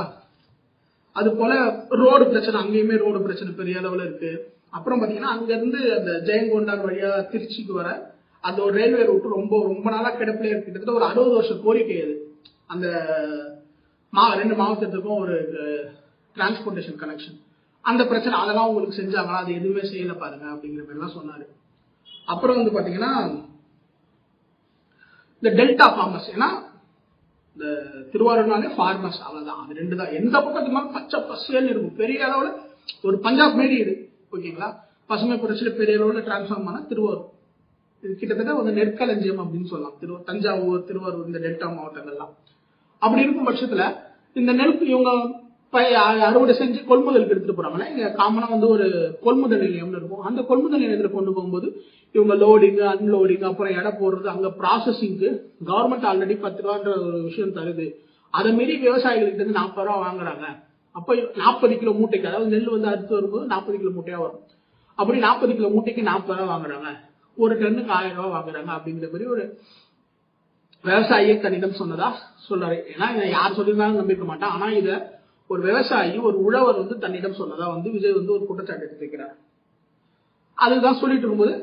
அது போல ரோடு பிரச்சனை, அங்கேயுமே ரோடு பிரச்சனை பெரிய அளவுல இருக்கு. அப்புறம் பாத்தீங்கன்னா அங்க இருந்து அந்த ஜெயங்கொண்டான் வழியா திருச்சிக்கு வர அந்த ஒரு ரயில்வே ரூட் ரொம்ப ரொம்ப நாளா கிடப்பிலே இருக்கு. கிட்டத்தட்ட ஒரு 60 வருஷம் கோரிக்கை அது. அந்த 2 மாவட்டத்துக்கும் ஒரு டிரான்ஸ்போர்டேஷன் கனெக்ஷன், அந்த பிரச்சனை அதெல்லாம் உங்களுக்கு செஞ்சாங்களா, அது எதுவுமே செய்யல பாருங்க அப்படிங்கிற மாதிரி எல்லாம் சொன்னாரு. அப்புறம் வந்து பாத்தீங்கன்னா இந்த டெல்டா ஃபார்மர்ஸ், ஏன்னா இந்த திருவாரூர்னாலே ஃபார்மர்ஸ் அவ்வளவுதான், அது 2 தான். எந்த பக்கத்துக்கு பச்சை பசுன்னு இருக்கும், பெரிய அளவுல ஒரு பஞ்சாப் மாரி இருக்கு. ஓகேங்களா, பசுமை புரட்சியில பெரிய அளவுல டிரான்ஸ்ஃபார்ம் ஆன திருவாரூர், இது கிட்டத்தட்ட ஒரு நெற்களஞ்சியம் அப்படின்னு சொல்லலாம். தஞ்சாவூர், திருவாரூர், இந்த டெல்டா மாவட்டங்கள்லாம். அப்படி இருக்கும் பட்சத்துல இந்த நெருப்பு இவங்க அறுவடை செஞ்சு கொள்முதலுக்கு எடுத்துட்டு போறாங்கன்னா, இங்க காமனா வந்து ஒரு கொள்முதல் நிலையம்னு இருக்கும். அந்த கொள்முதல் நிலையத்துல கொண்டு போகும்போது இவங்க லோடிங், அன்லோடிங், அப்புறம் எடை போடுறது, அங்க ப்ராசஸிங்க்கு கவர்மெண்ட் ஆல்ரெடி 10 ரூபான்ற ஒரு விஷயம் தருது. அதை மீறி விவசாயிகள்கிட்ட இருந்து 40 ரூபா வாங்குறாங்க. அப்ப 40 கிலோ மூட்டைக்கு, அதாவது நெல் வந்து அறுத்து வரும்போது 40 கிலோ மூட்டையா வரும். அப்படி 40 கிலோ மூட்டைக்கு 40 ரூபா வாங்குறாங்க, ஒரு டன்னுக்கு 1000 ரூபாய் வாங்குறாங்க அப்படிங்கிற மாதிரி ஒரு விவசாயியை தன்னிடம் சொன்னதா சொல்றாரு. ஏன்னா யார் சொல்லியிருந்தாலும் நம்பிக்க மாட்டான். ஆனா இத ஒரு விவசாயி, ஒரு உழவர் வந்து தன்னிடம் சொன்னதா வந்து விஜய் வந்து ஒரு குற்றச்சாட்டு எடுத்திருக்கிறார். அதுதான் சொல்லிட்டு இருக்கும்போது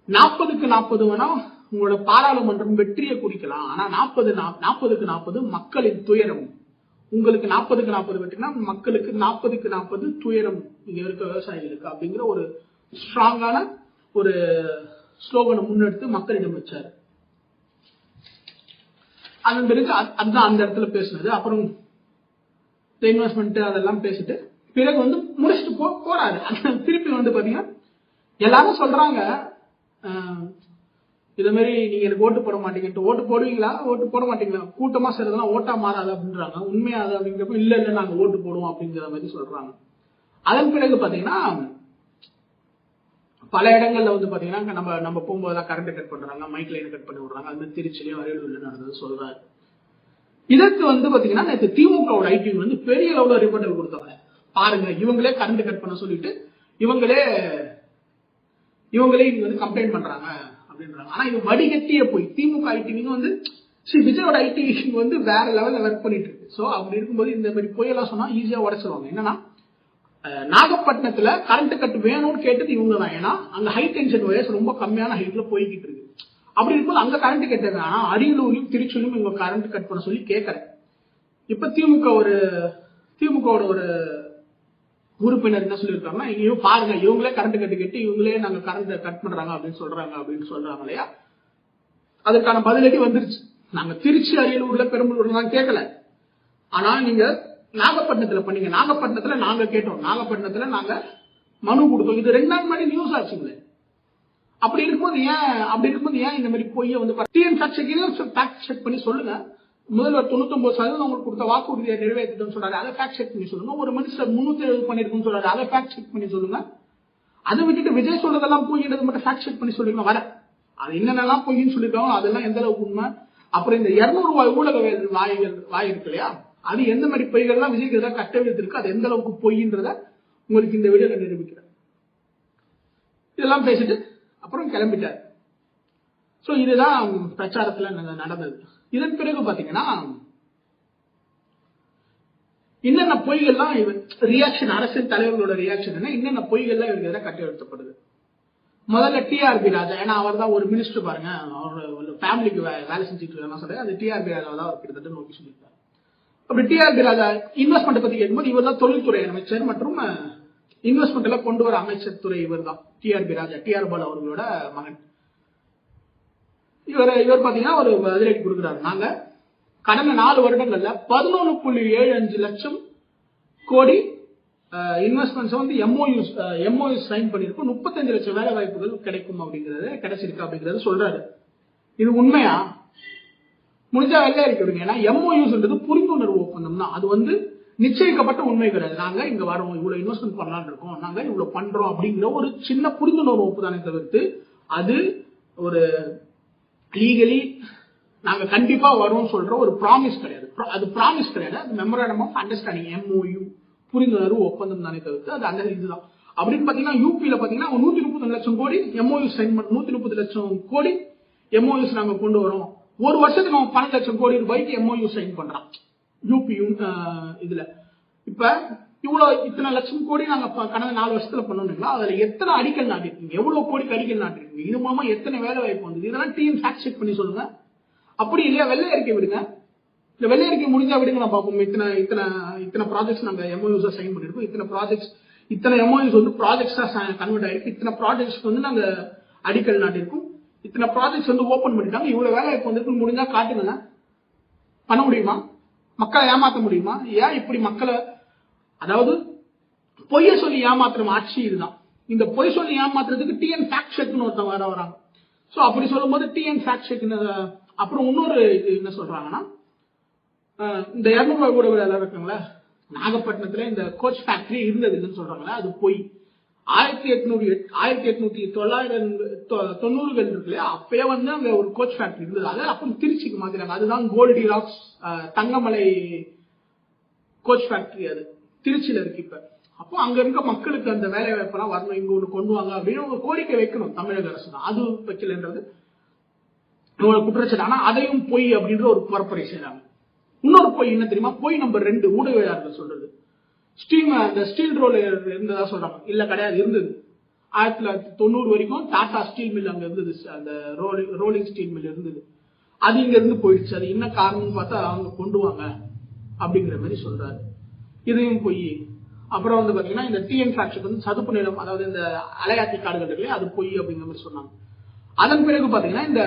40க்கு 40 வேணா உங்களோட பாராளுமன்றம் வெற்றியை குறிக்கலாம். ஆனா 40க்கு 40 மக்களின் துயரம். உங்களுக்கு 40க்கு 40 வெற்றினா மக்களுக்கு 40க்கு 40 துயரம் இங்க இருக்க விவசாயிகளுக்கு அப்படிங்கிற ஒரு ஸ்ட்ராங்கான ஒரு ஸ்லோகனை முன்னெடுத்து மக்களிடம் வச்சாரு. அதன் பிறகு அதுதான் அந்த இடத்துல பேசுனது. அப்புறம் இன்வெஸ்ட்மெண்ட் அதெல்லாம் பேசிட்டு பிறகு வந்து முடிச்சுட்டு போறாரு. திருப்பி வந்து பாத்தீங்கன்னா எல்லாரும் சொல்றாங்க, இது மாதிரி நீங்க எனக்கு ஓட்டு போட மாட்டீங்க, ஓட்டு போடுவீங்களா, ஓட்டு போட மாட்டீங்களா, கூட்டமா சேர்றதுலாம் ஓட்டா மாறாது அப்படின்றாங்க. உண்மையாது அப்படிங்கிறப்ப இல்ல நாங்க ஓட்டு போடுவோம் அப்படிங்கிற மாதிரி சொல்றாங்க. அதன் பிறகு பாத்தீங்கன்னா பல இடங்கள்ல வந்து பாத்தீங்கன்னா நம்ம போகும்போது கரண்ட் கட் பண்றாங்க, மைக் லைன் கட் பண்ணி விடுறாங்க. அது திருச்சிலையும் அரியலூர்ல நடந்தது சொல்றாரு. இதற்கு வந்து பாத்தீங்கன்னா நேற்று திமுக ஐடி வந்து பெரிய அளவுல ரிப்போர்ட் கொடுத்தாங்க. பாருங்க, இவங்களே கரண்ட் கட் பண்ண சொல்லிட்டு இவங்களே இங்க வந்து கம்ப்ளைண்ட் பண்றாங்க அப்படின்றாங்க. ஆனா இது வடிகட்டிய போய் திமுக ஐடி வந்து விஜயோட ஐடி வந்து வேற லெவல்ல ஒர்க் பண்ணிட்டு இருக்கு. சோ அப்படி இருக்கும்போது இந்த மாதிரி பொய்யெல்லாம் சொன்னா ஈஸியா உடைச்சிருவாங்க. என்னன்னா நாகப்பட்டினத்துல கரண்ட் கட் வேணும்னு கேட்டது இவங்க தான். ஏன்னா அங்க ஹை டென்ஷன் வயசு ரொம்ப கம்மியான ஹைட்ல போய்கிட்டு இருக்கு. அப்படி இருக்கும்போது அங்க கரண்ட் கட் ஆனா அரியலூர்லயும் திருச்சியிலும் இவங்க கரண்ட் கட் பண்ண சொல்லி கேட்கல. இப்ப திமுக ஒரு உறுப்பினர் என்ன சொல்லியிருக்காங்கன்னா, இங்க பாருங்க இவங்களே கரண்ட் கட்டு கேட்டு இவங்களே நாங்க கரண்ட் கட் பண்றாங்க அப்படின்னு சொல்றாங்க இல்லையா. அதுக்கான பதிலடி வந்துருச்சு. நாங்க திருச்சி, அரியலூர்ல, பெரம்பலூர்ல கேட்கல. ஆனா நீங்க நாகப்பட்டினத்துல பண்ணீங்க, நாகப்பட்டினத்துல நாங்க கேட்டோம், நாகப்பட்டினத்துல நாங்க மனு கொடுத்தோம். இது 2 நாள் முன்னாடி நியூஸ் ஆச்சுங்களே. அப்படி இருக்கும்போது ஏன் இந்த மாதிரி பொய்ய வந்து ஃபேக்ட் செக் பண்ணி சொல்லுங்க. முதல்வர் 99% உங்களுக்கு கொடுத்த வாக்குறுதியை நிறைவேற்றிட்டோம்னு சொல்றாரு, அதை ஃபேக்ட் செக் பண்ணி சொல்லுங்க. ஒரு மினிஸ்டர் 370 பண்ணிருக்குன்னு சொல்றாரு, அதை ஃபேக்ட் செக் பண்ணி சொல்லுங்க. அதை விட்டுட்டு விஜய் சொல்றதெல்லாம் பொய்ன்றது மட்டும் ஃபேக்ட் செக் பண்ணி சொல்லுங்க. வர அது என்னென்னலாம் பொய்ன்னு சொல்லிருக்காங்க, அதெல்லாம் எந்த அளவுக்கு உண்மை. அப்புறம் இந்த 200 ரூபாய் ஊடக வாய் இருக்கு இல்லையா, அது எந்த மாதிரி பொய்கள்லாம் விஜய்க்கு எதாவது கட்டவிழ்த்து இருக்கு, அது எந்த அளவுக்கு பொய்ன்றத உங்களுக்கு இந்த வீடியோ நான் நிரூபிக்கிறேன். இதெல்லாம் பேசிட்டு அப்புறம் கிளம்பிட்டார். சோ இதுதான் பிரச்சாரத்துல நடந்தது. இதன் பிறகு பாத்தீங்கன்னா என்னென்ன பொய்கள்லாம் ரியாக்ஷன், அரசியல் தலைவர்களோட ரியாக்ஷன் என்னென்ன பொய்கள்லாம் இவருக்கு எதிராக கட்டெழுத்தப்படுது. முதல்ல டிஆர்பி ராஜா, ஏன்னா அவர் தான் ஒரு மினிஸ்டர் பாருங்க, அவர் ஃபேமிலிக்கு வேலை செஞ்சுட்டு இருக்காங்க சொல்றேன், அது டிஆர்பி ராஜா தான் அவர் கிட்டத்தட்ட நோக்கி சொல்லியிருக்காரு. அப்படி டிஆர்பி ராஜா இன்வெஸ்ட்மெண்ட் பத்தி கேட்கும்போது இவர் தான் தொழில்துறை அமைச்சர் மற்றும் இன்வெஸ்ட்மெண்ட் எல்லாம் கொண்டு வர அமைச்சர் துறை இவர் தான் டிஆர்பி ராஜா, டிஆர் பாலு அவர்களோட மகன். இவர் பாத்தீங்கன்னா ஒரு பதிலடி கொடுக்குறாரு. நாங்க கடந்த 4 வருடங்கள்ல 11.75 லட்சம் கோடி இன்வெஸ்ட்மெண்ட்ஸ் வந்து எம்ஓயூ சைன் பண்ணிருக்கோம், 35 லட்சம் வேலை வாய்ப்புகள் கிடைக்கும் அப்படிங்கறது கிடைச்சிருக்கு அப்படிங்கறது சொல்றாரு. இது உண்மையா? முடிஞ்சா வெள்ளை அறிக்கை விடுங்க. ஏன்னா எம்ஓயூஸ்ன்றது புரிந்துணர்வு ஒப்பந்தம் தான், அது வந்து நிச்சயிக்கப்பட்ட உண்மை கிடையாது. நாங்க இங்க வரோம், இவ்வளவு இன்வெஸ்ட்மெண்ட் பண்ணலாம்னு இருக்கோம், நாங்க இவ்வளவு பண்றோம் அப்படிங்கிற ஒரு சின்ன புரிந்துணர்வு ஒப்புதானே தவிர்த்து அது ஒரு லீகலி நாங்க கண்டிப்பா வரோம் சொல்ற ஒரு ப்ராமிஸ் கிடையாது. அது ப்ராமிஸ் கிடையாது, அது மெமரண்டம் ஆஃப் அண்டர்ஸ்டாண்டிங், எம்ஓயு, புரிந்துணர்வு ஒப்பந்தம் தானே தவிர்த்து அது அந்த இதுதான். அப்படின்னு பாத்தீங்கன்னா யூபியில பாத்தீங்கன்னா 130 லட்சம் கோடி எம்ஓயு சைன் பண்ண, 130 லட்சம் கோடி எம்ஓயூஸ் நாங்க கொண்டு வரோம். ஒரு வருஷத்துக்கு நம்ம 12 லட்சம் கோடி ரூபாய்க்கு எம்ஓயு சைன் பண்றோம் யூபி இதுல. இப்ப இத்தனை லட்சம் கோடி நாங்க கடந்த 4 வருஷத்துல பண்ணோம்னா அதுல எத்தனை அடிக்கல் நாட்டிருக்கீங்க, எவ்வளவு கோடிக்கு அடிக்கல் நாட்டிருக்கீங்க, இது மூலமா எத்தனை வேலை வாய்ப்பு வந்தது, இதெல்லாம் டிஎம் ஃபேக்ட் செக் பண்ணி சொல்லுங்க. அப்படி இல்லையா வெள்ளை அறிக்கை விடுங்க. இந்த வெள்ளை அறிக்கை முடிஞ்சா விடுங்க, நான் பார்ப்போம். இத்தனை ப்ராஜெக்ட்ஸ் நாங்க எம்ஓயூஸா சைன் பண்ணிருக்கோம், இத்தனை எம்ஓயூஸ் வந்து ப்ராஜெக்ட்ஸா கன்வெர்ட் ஆயிருக்கு, இத்தனை ப்ராஜெக்ட்ஸ்க்கு வந்து நாங்க அடிக்கல் நாட்டிருக்கோம், இத்தனை ப்ராஜெக்ட்ஸ் வந்து ஓபன் பண்ணிட்டாங்க, இவ்வளவு வேலை வாய்ப்பு வந்து முடிஞ்சா காட்டுங்க. பண்ண முடியுமா? மக்களை ஏமாத்த முடியுமா? ஏன் இப்படி மக்களை, அதாவது பொய்ய சொல்லி ஏமாத்துற ஆட்சி இதுதான். இந்த பொய் சொல்லி ஏமாத்துறதுக்கு டிஎன் ஃபேக்ட் செக்னு ஒருத்தவங்க வராங்க. சோ அப்படி சொல்லும் போது டிஎன் ஃபேக்ட் செக். அப்புறம் இன்னொரு இது என்ன சொல்றாங்கன்னா, இந்த 200 ரூபாய் கூட வேலை இருக்குங்களா, நாகப்பட்டினத்துல இந்த கோச் ஃபேக்டரி இருந்தது இல்லைன்னு சொல்றாங்களா, அது பொய். 1890கள் இருக்கு இல்லையா, அப்பயே வந்து அங்க ஒரு கோச் ஃபேக்டரி இருந்தது. அது அப்புறம் திருச்சிக்கு மாத்தினாங்க. அதுதான் Goldie rocks Thangamalai coach factory, அது திருச்சியில இருக்கு இப்ப. அப்போ அங்க இருக்க மக்களுக்கு அந்த வேலை வாய்ப்பெல்லாம் வரணும், இங்க ஒண்ணு கொண்டு வாங்க அப்படின்னு ஒரு கோரிக்கை வைக்கணும் தமிழக அரசு தான். அது வைக்கலன்றது குற்றச்சாட்டு. ஆனா அதையும் பொய் அப்படின்ற ஒரு பரப்புரை செய்யறாங்க. இன்னொரு பொய் என்ன தெரியுமா? பொய் நம்பர் 2 ஊடகவியலாளர்கள் சொல்றது. அந்த ஸ்டீல் ரோல் இருந்ததா சொல்றாங்க. இல்ல கிடையாது, இருந்தது. 1990 வரைக்கும் டாடா ஸ்டீல் மில் அங்க இருந்தது, அந்த ரோலிங் ஸ்டீல் மில் இருந்தது. அது இங்க இருந்து போயிடுச்சு. அது என்ன காரணம்னு பார்த்தா அவங்க கொண்டு வாங்க அப்படிங்கிற மாதிரி சொல்றாரு. இதையும் பொய். அப்புறம் வந்து பாத்தீங்கன்னா இந்த டிஎன் ஃபேக்டரி வந்து சதுப்பு நிலம், அதாவது இந்த அலையாத்தி காடுகள் இருக்கு, அது பொய் அப்படிங்கிற மாதிரி சொன்னாங்க. அதன் பிறகு பாத்தீங்கன்னா இந்த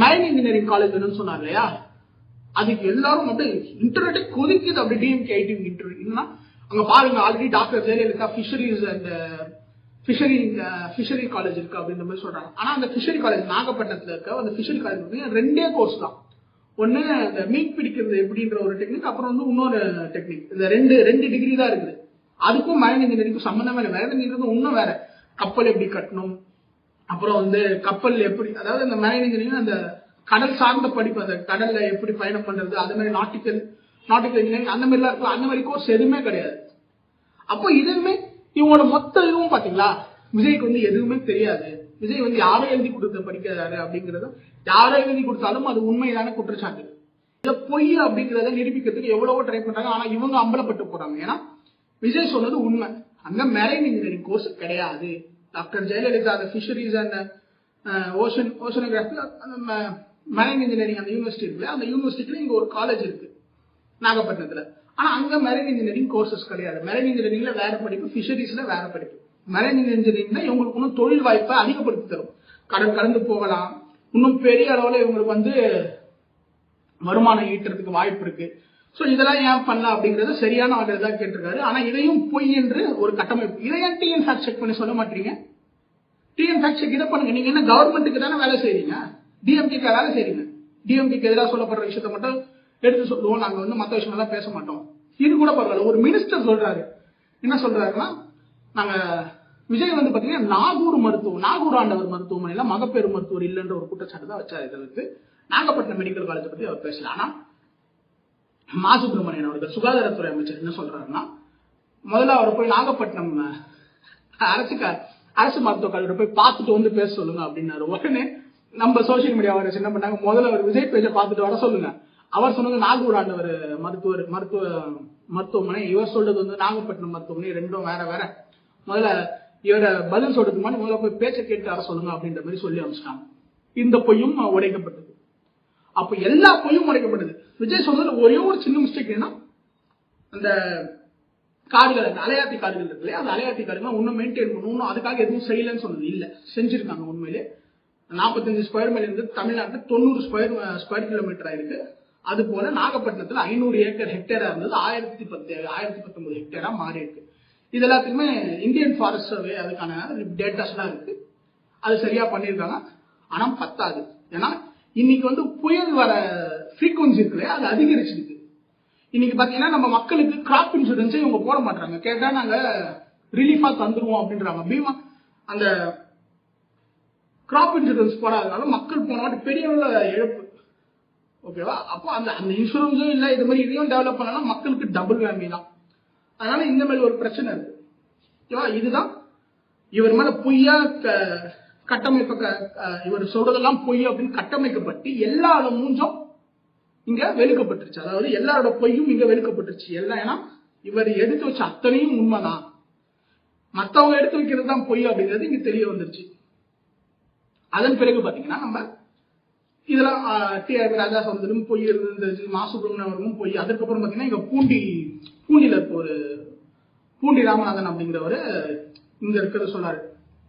மைன் இன்ஜினியரிங் காலேஜ் சொன்னார் இல்லையா, அதுக்கு எல்லாரும் வந்து இன்டர்நெட் கொதிக்குது. அப்படி டிஎம்கே ஐடி இன்டர்நெட் அங்க பாருங்க, ஆல்ரெடி டாக்டர் ஜெயலலிதா ஃபிஷரிஸ் அந்த ஃபிஷரி காலேஜ் இருக்கு அப்படின்ற மாதிரி சொல்றாங்க. ஆனா அந்த ஃபிஷரி காலேஜ் நாகப்பட்டினத்துல இருக்க அந்த ஃபிஷரி காலேஜ் வந்து 2 கோர்ஸ் தான். ஒன்னு இந்த மீன் பிடிக்கிறது எப்படின்ற ஒரு டெக்னிக், அப்புறம் வந்து இன்னொரு டெக்னிக். இந்த ரெண்டு டிகிரி தான் இருக்குது. அதுக்கும் மைன் இன்ஜினியரிங்கும் சம்பந்தமே இல்லை. மைன் இன்ஜினியரிங் இன்னும் வேற, கப்பல் எப்படி கட்டணும், அப்புறம் வந்து கப்பல் எப்படி, அதாவது இந்த மைன் இன்ஜினியரிங் அந்த கடல் சார்ந்த படிப்பு, அந்த கடல்ல எப்படி பயணம் பண்றது, அது மாதிரி நாட்டிக்கல் இன்ஜினியரிங் அந்த மாதிரி இருக்கும். அந்த மாதிரி கோர்ஸ் எதுவுமே கிடையாது. அப்போ இதுவுமே இவங்களோட மொத்த இதுவும் பாத்தீங்களா, விஜய்க்கு வந்து எதுவுமே தெரியாது. விஜய் வந்து யாரோ எழுதி கொடுத்த படிக்கிறாரு அப்படிங்கறது, யாரோ எழுதி கொடுத்தாலும் அது உண்மையான குற்றச்சாட்டு. இதை பொய் அப்படிங்கறத நிரூபிக்கிறதுக்கு எவ்வளவோ ட்ரை பண்றாங்க. ஆனா இவங்க அம்பலப்பட்டு போறாங்க. ஏன்னா விஜய் சொன்னது உண்மை. அங்க மெரைன் இன்ஜினியரிங் கோர்ஸ் கிடையாது. டாக்டர் ஜெயலலிதா அந்த ஃபிஷரிஸ் அண்ட் ஓஷனோகிராஃபி அந்த மெரைன் இன்ஜினியரிங் அந்த யூனிவர்சிட்டி இருக்குல்ல, அந்த யூனிவர்சிட்டியில இங்க ஒரு காலேஜ் இருக்கு நாகப்பட்டினத்துல. ஆனா அங்க மெரைன் இன்ஜினியரிங் கோர்சஸ் கிடையாது. மெரைன் இன்ஜினியரிங்ல வேற படிப்பு, ஃபிஷரிஸ்ல வேற படிப்பு. மெரைன் இன்ஜினியரிங்ல இவங்களுக்கு இன்னும் தொழில் வாய்ப்பை அதிகப்படுத்தி தரும். கடந்து போகலாம், இன்னும் பெரிய அளவுல இவங்களுக்கு வந்து வருமானம் ஈட்டுறதுக்கு வாய்ப்பு இருக்கு. சோ இதெல்லாம் ஏன் பண்ணல அப்படிங்கறது சரியான ஆர்டர் தான் கேட்டிருக்காரு. ஆனா இதையும் பொய் என்று ஒரு கட்டமைப்பு. இதை ஏன் டிஎன் ஃபேக்ட் செக் பண்ணி சொல்ல மாட்டீங்க? டிஎன் ஃபேக்ட் செக் இதை பண்ணுங்க. நீங்க என்ன கவர்மெண்ட்டுக்கு தானே வேலை செய்றீங்க, டிஎம்கேக்கு வேலை செய்றீங்க. டிஎம்கேக்கு எதிராக சொல்லப்படுற விஷயத்த மட்டும் எடுத்து சொல்லுவோம், நாங்க வந்து மற்ற விஷயம் எல்லாம் பேச மாட்டோம். இது கூட பரவாயில்ல. ஒரு மினிஸ்டர் சொல்றாரு, என்ன சொல்றாருன்னா, நாங்க விஜய் வந்து பாத்தீங்கன்னா நாகூர் ஆண்டவர் மருத்துவமனையில மகப்பேறு மருத்துவர் இல்லைன்ற ஒரு குற்றச்சாட்டு தான் வச்சாரு. இதற்கு நாகப்பட்டினம் மெடிக்கல் காலேஜ் பத்தி அவர் பேசல. ஆனா மா சுப்பிரமணியன் அவர்கள் சுகாதாரத்துறை அமைச்சர் என்ன சொல்றாருன்னா, முதல்ல அவர் போய் நாகப்பட்டினம் அரசு மருத்துவக் கல்லூரி போய் பார்த்துட்டு வந்து பேச சொல்லுங்க அப்படின்னாரு. உடனே நம்ம சோசியல் மீடியா என்ன பண்ணாங்க, முதல்ல அவர் விஜய் பேஜை பார்த்துட்டு வர சொல்லுங்க. அவர் சொன்னது நாகூர் ஆண்டவர் மருத்துவமனை, இவர் சொல்றது வந்து நாகப்பட்டினம் மருத்துவமனை, ரெண்டும் வேற வேற. முதல்ல இவரை பதில் சொல்றதுக்கு முன்னாடி முதல்ல போய் பேச்சை கேட்டு வர சொல்லுங்க அப்படின்ற மாதிரி சொல்லி அனுப்பிச்சிட்டாங்க. இந்த பொய்யும் உடைக்கப்பட்டது. அப்ப எல்லா பொய்யும் உடைக்கப்பட்டது. விஜய் சொன்னதுல ஒரே ஒரு சின்ன மிஸ்டேக் என்ன, அந்த காடுகள், அந்த அலையாத்தி காடுகள் இருக்கு இல்லையா, அந்த அலையாத்தி காடுகள் இன்னும் மெயின்டைன் பண்ணணும், அதுக்காக எதுவும் செய்யலன்னு சொன்னது இல்ல, செஞ்சிருக்காங்க. உண்மையிலே 45 ஸ்கொயர் மைல் இருந்து தமிழ்நாட்டில் 90 ஸ்கொயர் கிலோமீட்டர் ஆயிருக்கு. அது போல நாகப்பட்டினத்துல 500 ஏக்கர் ஹெக்டேரா இருந்தது 1019 ஹெக்டேரா மாறி இருக்கு. இது எல்லாத்துக்குமே இந்தியன் ஃபாரஸ்ட் சர்வே அதுக்கான டேட்டாஸ் எல்லாம் இருக்கு. அது சரியா பண்ணிருக்காங்க. ஆனா பத்தாது. ஏன்னா இன்னைக்கு வந்து புயல் வர ஃப்ரீக்வன்சி இருக்கு இல்லையா, அது அதிகரிச்சிருக்கு. இன்னைக்கு பாத்தீங்கன்னா நம்ம மக்களுக்கு கிராப் இன்சூரன்ஸை இவங்க போட மாட்டாங்க. கேட்டா நாங்க ரிலீஃபா தந்துருவோம் அப்படின்றாங்க. பீமா அந்த கிராப் இன்சூரன்ஸ் போடாதனால மக்கள் போன வாட்டி பெரிய இழப்பு. ஓகேவா? அப்போ அந்த இன்சூரன்ஸும் இல்ல, இது மாதிரி இதையும் டெவலப் பண்ணலாம், மக்களுக்கு டபுள் வேல்யூ தான். அதனால இந்த மாதிரி ஒரு பிரச்சனை இருக்கு. ஓகேவா? இதுதான் இவர் மேல பொய்யா இவர் சொல்றதெல்லாம் பொய் அப்படின்னு கட்டமைக்கப்பட்டு எல்லாரோட மூஞ்சும் இங்க வெளுக்கப்பட்டுருச்சு. அதாவது எல்லாரோட பொய்யும் இங்க வெளுக்கப்பட்டுருச்சு. எல்லாம் ஏன்னா இவர் எடுத்து வச்ச அத்தனையும் உண்மைதான், மத்தவங்க எடுத்து வைக்கிறது தான் பொய் அப்படிங்கிறது இங்க தெரிய வந்துருச்சு. அதன் பிறகு பாத்தீங்கன்னா நம்ம இதெல்லாம் டிஆர் ராஜா சொன்னதும் பொய் இருந்தது, மாசுப்ரமணியம் அவர்களும் பொய். அதுக்கப்புறம் பாத்தீங்கன்னா இங்க பூண்டியில இருக்க ஒரு பூண்டி ராமநாதன் அப்படிங்கிறவரு இங்க இருக்கிறது சொன்னாரு.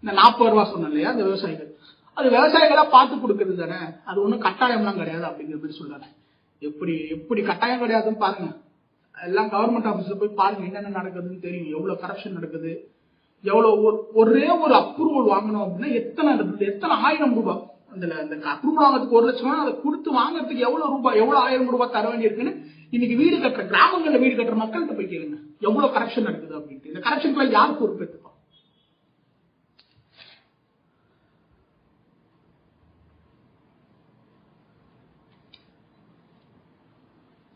இந்த 40 ரூபா சொன்ன இல்லையா, அந்த விவசாயிகள், அது விவசாயிகளா பார்த்து கொடுக்கறது தானே, அது ஒன்றும் கட்டாயம்லாம் கிடையாது அப்படிங்கிற மாதிரி சொல்றாரு. எப்படி கட்டாயம் கிடையாதுன்னு பாருங்க. எல்லாம் கவர்மெண்ட் ஆபீஸ்ல போய் பாருங்க, என்னென்ன நடக்குதுன்னு தெரியும். எவ்வளவு கரப்ஷன் நடக்குது, எவ்வளவு ஒரே ஒரு அப்ரூவல் வாங்கணும் அப்படின்னா எத்தனை 1000 ரூபாய். அந்த அப்ரூவல் வாங்குறதுக்கு 1 லட்சம், அதை கொடுத்து வாங்குறதுக்கு எவ்வளவு 1000 ரூபாய் தர வேண்டியிருக்குன்னு இன்னைக்கு வீடு கட்டுற கிராமங்கள்ல வீடு கட்டுற மக்கள்கிட்ட போய் கேளுங்க எவ்வளவு கரப்ஷன் நடக்குது அப்படின்ட்டு. இந்த கரப்ஷனுக்கு யார் பொறுப்பேற்றுப்பா?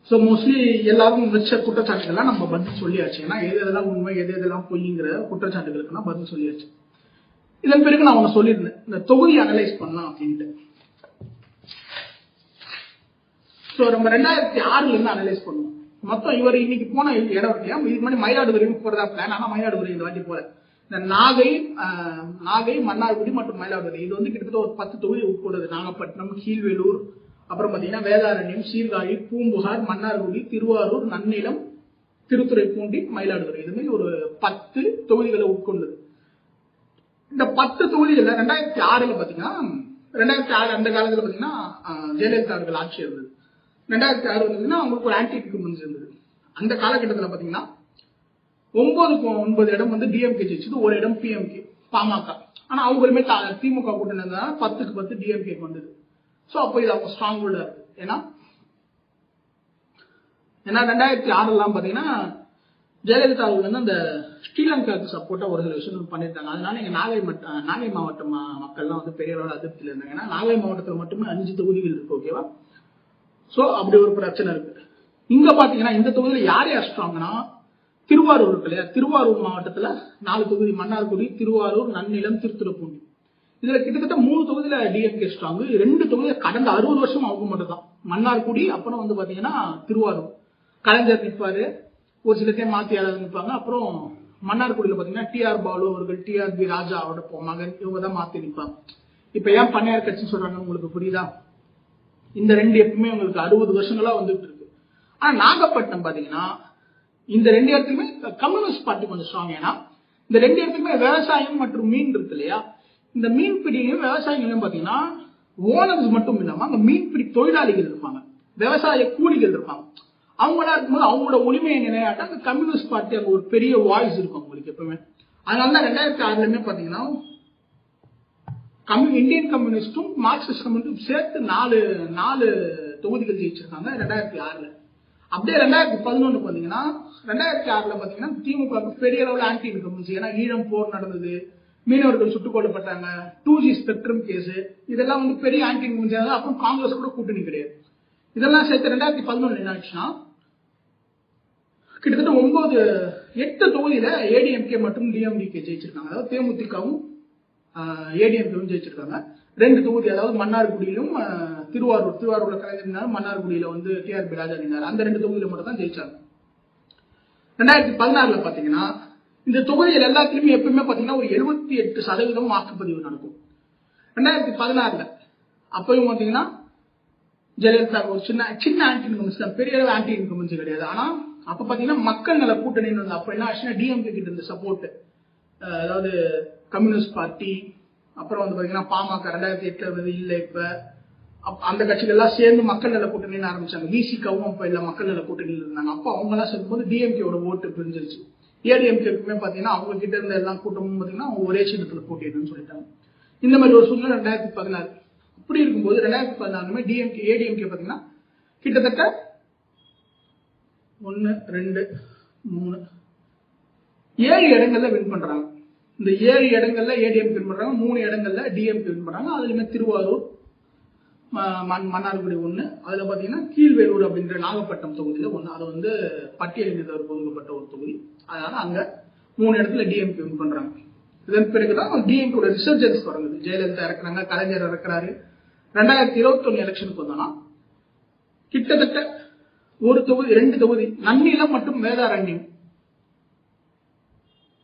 ஸோ மோஸ்ட்லி எல்லாரும் வச்ச குற்றச்சாட்டுகள்லாம் நம்ம பதில் சொல்லியாச்சு. ஏன்னா எதெல்லாம் உண்மை எதெல்லாம் பொய்ங்கிற குற்றச்சாட்டுகளுக்கு பதில் சொல்லியாச்சு. இதன் பிறகு நான் ஒன்று சொல்லியிருந்தேன், இந்த தொகுதி அனலைஸ் பண்ணலாம் அப்படின்ட்டு. ஸோ நம்ம 2006 இருந்து அனலைஸ் பண்ணுவோம். மொத்தம் இவர் இன்னைக்கு போன இடம் இல்லையா, இதுக்கு முன்னாடி மயிலாடுதுறையும் போறதா பிளான். ஆனா மயிலாடுதுறை இந்த வாட்டி போல. இந்த நாகை மன்னார்குடி மற்றும் மயிலாடுதுறை இது வந்து கிட்டத்தட்ட ஒரு 10 தொகுதி உட்கொண்டது. நாகப்பட்டினம், கீழ்வேலூர், அப்புறம் பாத்தீங்கன்னா வேதாரண்யம், சீர்காழி, பூம்புகார், மன்னார்குடி, திருவாரூர், நன்னிலம், திருத்துறைப்பூண்டி, மயிலாடுதுறை, இது மாதிரி ஒரு 10 தொகுதிகளை உட்கொண்டது. இந்த 10 தொகுதிகள்ல 2006 பாத்தீங்கன்னா 2006 அந்த காலத்துல பாத்தீங்கன்னா ஜெயலலிதா அவர்கள் ஆட்சி இருந்தது. 2006 வந்ததுன்னா அவங்களுக்கு ஒரு ஆன்டி இன்கம்பன்சி இருந்தது. அந்த காலகட்டத்தில் பாத்தீங்கன்னா 9 இடம் வந்து டிஎம்கே ஜெயிச்சது, 1 இடம் பிஎம்கே பாமக. ஆனா அவங்களுமே திமுக கூட்டணி 10க்கு 10 டிஎம்கே வந்தது. சோ அப்போ இது அவங்க ஸ்ட்ராங் ஹோல்டா இருக்கு. ஏன்னா 2006 பாத்தீங்கன்னா ஜெயலலிதா அவர்கள் வந்து அந்த ஸ்ரீலங்காவுக்கு சப்போர்ட்டா ஒரு சில விஷயங்கள் பண்ணிருக்காங்க. அதனால எங்க நாகை மாவட்ட மக்கள்லாம் வந்து பெரிய அளவில் அதிருப்தியில் இருந்தாங்க. ஏன்னா நாகை மாவட்டத்தில் மட்டுமே 5 தொகுதிகள் இருக்கு. ஓகேவா? சோ அப்படி ஒரு பிரச்சனை இருக்கு. இங்க பாத்தீங்கன்னா இந்த தொகுதியில யார் ஸ்ட்ராங்னா திருவாரூர் இருக்கு இல்லையா, திருவாரூர் மாவட்டத்துல 4 தொகுதி, மன்னார்குடி, திருவாரூர், நன்னிலம், திருத்துறைப்பூண்டி. இதுல கிட்டத்தட்ட 3 தொகுதியில டிஎம்கே ஸ்ட்ராங், 2 தொகுதியில கடந்த 60 வருஷம் அவங்க மட்டும் தான். மன்னார்குடி, அப்புறம் வந்து பாத்தீங்கன்னா திருவாரூர் கலைஞர் நிற்பாரு, ஒரு சில டைம் மாத்தி யாராவது நிற்பாங்க. அப்புறம் மன்னார்குடியில பாத்தீங்கன்னா டிஆர் பாலு அவர்கள், டிஆர்பி ராஜா அவரோட மகன், இவங்க தான் மாத்தி நிற்பாங்க. இப்ப ஏன் பண்ணையார் கட்சின்னு சொல்றாங்க உங்களுக்கு புரியுதா? இந்த 2 எப்பவுமே உங்களுக்கு 60 வருஷங்களா வந்துட்டு இருக்கு. ஆனா நாகப்பட்டினம் பாத்தீங்கன்னா இந்த 2 இடத்துக்குமே கம்யூனிஸ்ட் பார்ட்டி கொஞ்சம் ஸ்ட்ராங். ஏன்னா இந்த 2 இடத்துக்குமே விவசாயம் மற்றும் மீன் இருக்கு இல்லையா, இந்த மீன்பிடியும் விவசாயிகளையும் பாத்தீங்கன்னா ஓனர்ஸ் மட்டும் இல்லாம அங்க மீன்பிடி தொழிலாளிகள் இருப்பாங்க, விவசாய கூலிகள் இருப்பாங்க. அவங்களா இருக்கும்போது அவங்களோட உரிமையை நிலையாட்ட அந்த கம்யூனிஸ்ட் பார்ட்டி அங்க ஒரு பெரிய வாய்ஸ் இருக்கும் உங்களுக்கு எப்பவுமே. அதனாலதான் 2006 பாத்தீங்கன்னா இந்தியன் கம்யூனிஸ்டும் மார்க்சிஸ்ட் கம்யூனிஸ்டும் சேர்த்து 4 தொகுதிகள் ஜெயிச்சிருக்காங்க 2006. அப்படியே 2011 பாத்தீங்கன்னா 2006 பாத்தீங்கன்னா திமுக பெரிய அளவில் ஆன்டி இன்கம்பன்சி. ஏன்னா ஈழம் போர் நடந்தது, மீனவர்கள் சுட்டுக் கொல்லப்பட்டாங்க, 2G ஸ்பெக்ட்ரம் கேஸ், இதெல்லாம் வந்து பெரிய ஆன்டி இன்கம்பன்சி. அப்புறம் காங்கிரஸ் கூட கூட்டணி கிடையாது. இதெல்லாம் சேர்த்து 2011 என்ன ஆச்சுன்னா கிட்டத்தட்ட 8 தொகுதியில ஏடிஎம்கே மற்றும் டிஎம்டிகே ஜெயிச்சிருக்காங்க. அதாவது தேமுதிகவும் ஏடிஎம்கேவும் ஜெயிச்சிருக்காங்க. 2 தொகுதி, அதாவது மன்னார்குடியிலும் திருவாரூர்ல கலைஞர், மன்னார்குடியில வந்து டிஆர்பி ராஜா நின்றார். அந்த 2 தொகுதியில மட்டும் தான் ஜெயிச்சாங்க. 2016 பாத்தீங்கன்னா இந்த தொகுதிகள் எல்லாத்திலுமே எப்பவுமே பாத்தீங்கன்னா ஒரு 78% வாக்குப்பதிவு நடக்கும். 2016 அப்பயும் பாத்தீங்கன்னா ஜெயலலிதா ஒரு சின்ன ஆன்டி இன்கம்பன்சி தான், பெரிய அளவு ஆன்டி இன்கம்பன்சி கிடையாது. ஆனா அப்ப பாத்தீங்கன்னா மக்கள் நல கூட்டணின்னு வந்து அப்ப என்ன ஆச்சுன்னா டிஎம்கே கிட்ட இருந்த சப்போர்ட், அதாவது கம்யூனிஸ்ட் பார்ட்டி, அப்புறம் வந்து பாத்தீங்கன்னா பாமக 2008 இல்ல, இப்ப அந்த கட்சிகள் எல்லாம் சேர்ந்து மக்கள் நல கூட்டணின்னு ஆரம்பிச்சாங்க. விசிகவும் அப்ப இல்ல மக்கள் நல கூட்டணியில் இருந்தாங்க. அப்ப அவங்க எல்லாம் சொல்லும்போது டிஎம்கேவோட ஓட்டு பிரிஞ்சிருச்சு. ஏடிஎம்கேக்குமே பாத்தீங்கன்னா அவங்க கிட்ட இருந்த எல்லா கூட்டமும் பாத்தீங்கன்னா அவங்க ஒரே சின்னத்துல போட்டிடுன்னு சொல்லிட்டாங்க. இந்த மாதிரி ஒரு சூழ்நிலை 2016. அப்படி இருக்கும்போது 2014 டிஎம்கே ஏடிஎம்கே பாத்தீங்கன்னா கிட்டத்தட்ட 1 2 3 7 இடங்கள்ல வின் பண்றாங்க. இந்த 7 இடங்கள்ல ஏடிஎம்கே வின் பண்றாங்க, 3 இடங்கள்ல டிஎம்கே வின் பண்றாங்க. அதுலயுமே திருவாரூர், மன்னார்குடி 1, அதுல பாத்தீங்கன்னா கீழ்வேலூர் அப்படின்ற நாகப்பட்டினம் தொகுதியில 1, அது வந்து பட்டியலினத்தவர் ஒதுக்கப்பட்ட ஒரு தொகுதி. அதனால அங்க 3 இடத்துல டிஎம்கே வின் பண்றாங்க. இதன் பிறகுதான் டிஎம்கே ரிசர்ஜன்ஸ் தொடங்குது. ஜெயலலிதா இறக்குறாங்க, கலைஞர் இறக்குறாரு. 2021 எலெக்ஷனுக்கு வந்தோம்னா கிட்டத்தட்ட ஒரு தொகுதி 2 தொகுதி நன்னிலம் மற்றும் வேதாரண்யம்,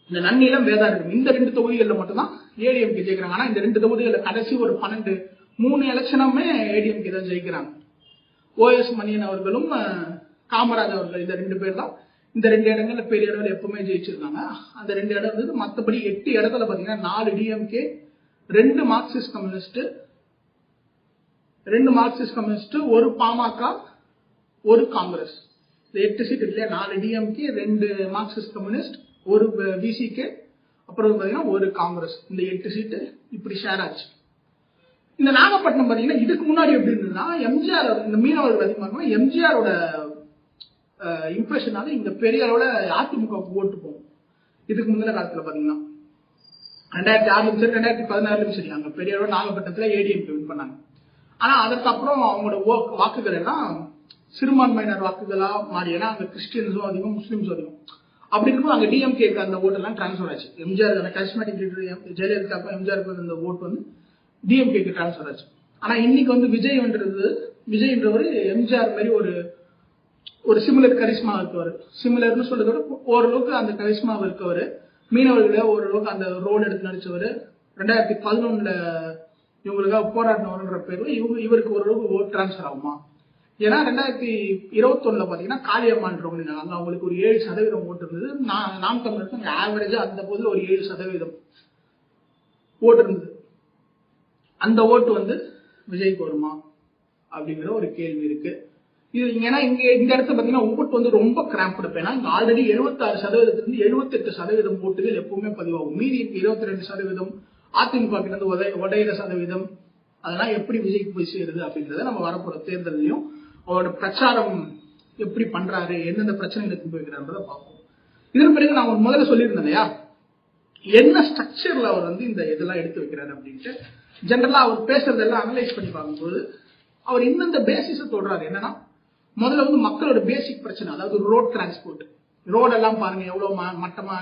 இந்த நன்னிலம் வேதாரண்யம் இந்த 2 தொகுதிகளில் மட்டும்தான் ஏடிஎம்கே ஜெயிக்கிறாங்க. ஆனா இந்த 2 தொகுதிகளில் கடைசி ஒரு 3 எலெக்ஷனுமே ஏடிஎம்கே தான் ஜெயிக்கிறாங்க. ஓஎஸ் மணியன் அவர்களும் காமராஜ் அவர்கள் இந்த 2 பேர் தான் இந்த 2 இடங்கள்ல பெரிய இடங்கள் எப்பவுமே ஜெயிச்சிருக்காங்க. அந்த 2 இடம் வந்து மற்றபடி 8 இடத்துல பாத்தீங்கன்னா 4 DMK, 2 Marxist communist, 1 PMK, 1 Congress. இந்த 8 சீட் இல்லையா, 4 டிஎம்கே, 2 மார்க்சிஸ்ட் கம்யூனிஸ்ட், 1 விசிகே, அப்புறம் பாத்தீங்கன்னா 1 காங்கிரஸ். இந்த 8 சீட்டு இப்படி ஷேர் ஆச்சு. இந்த நாகப்பட்டினம் பாத்தீங்கன்னா இதுக்கு முன்னாடி எப்படி இருந்ததுன்னா எம்ஜிஆர், இந்த மீனவர்கள் அதிகமாக எம்ஜிஆரோட இம்ப்ரெஷனால இங்க பெரிய அளவுல அதிமுக ஓட்டு போகும். இதுக்கு முந்தின காலத்துல பாத்தீங்கன்னா 2006 சரி 2016 சரி அங்க பெரிய அளவு நாகப்பட்டினத்துல ஏடிஎம்கே வின் பண்ணாங்க. ஆனா அதற்கப்புறம் அவங்களோட வாக்குகள் எல்லாம் சிறுபான்மையினர் வாக்குகளா மாறி, ஏன்னா அங்க கிறிஸ்டியன்ஸும் அதிகம், முஸ்லிம்ஸும் அதிகம். அப்படி இருக்கும்போது அங்க டிஎம்கேக்கு அந்த ஓட்டு எல்லாம் டிரான்ஸ்பர் ஆச்சு. எம்ஜிஆர் கரிஸ்மேட்டிக் லீடர் ஜெயலலிதாக்கும் எம்ஜிஆருக்கும் அந்த ஓட்டு வந்து டிஎம்கேக்கு டிரான்ஸ்பர் ஆச்சு. ஆனா இன்னைக்கு வந்து விஜய்ன்றவர் எம்ஜிஆர் மாதிரி ஒரு சிமிலர் கரிஸ்மா இருக்கவர், சிமிலர்னு சொல்றத விட ஓரளவுக்கு அந்த கரிஸ்மா இருக்கவர், மீனவர்களை ஓரளவுக்கு அந்த ரோடு எடுத்து நடிச்சவர், 2011 இவங்களுக்காக போராடினவர்ன்ற பேர்ல இவருக்கு ஓரளவுக்கு ஓட் டிரான்ஸ்பர் ஆகுமா? ஏன்னா 2021 பாத்தீங்கன்னா காளியம்மான்றவங்க அங்க அவங்களுக்கு ஒரு 7% ஓட்டு இருந்தது. நாம் தமிழருக்கு அங்க ஆவரேஜா அந்த போதுல ஒரு 7% ஓட்டு இருந்தது. அந்த ஓட்டு வந்து விஜய்க்கு வருமா அப்படிங்கிற ஒரு கேள்வி இருக்கு. இது ஏன்னா இந்த இடத்துல பாத்தீங்கன்னா ஓட்டு வந்து ரொம்ப கிராம்ப் எடுப்பேன். இங்க ஆல்ரெடி 76% 78% ஓட்டுகள் எப்பவுமே பதிவாகும். மீதி 22% அதிமுக கிட்ட இருந்து உடையிற சதவீதம், அதெல்லாம் எப்படி விஜய்க்கு போய் சேருது அப்படின்றத நம்ம வரப்போற தேர்தலையும் அவரோட பிரச்சாரம் எப்படி பண்றாரு, எந்தெந்த பிரச்சனைகளை எடுத்து போய்க்கிறான்றத பார்ப்போம். இதன் பிறகு நான் முதல்ல சொல்லியிருந்தேன் இல்லையா, என்ன ஸ்ட்ரக்சர்ல அவர் வந்து இந்த இதெல்லாம் எடுத்து வைக்கிறாரு அப்படின்ட்டு. ஜெனரலா அவர் பேசுறதெல்லாம் அனலைஸ் பண்ணி பார்க்கும்போது அவர் இந்தந்த பேசிஸ தொடராரு. என்னன்னா முதல்ல வந்து மக்களோட பேசிக் பிரச்சனை, அதாவது ரோட் டிரான்ஸ்போர்ட், ரோடெல்லாம் பாருங்க எவ்வளவு மட்டமா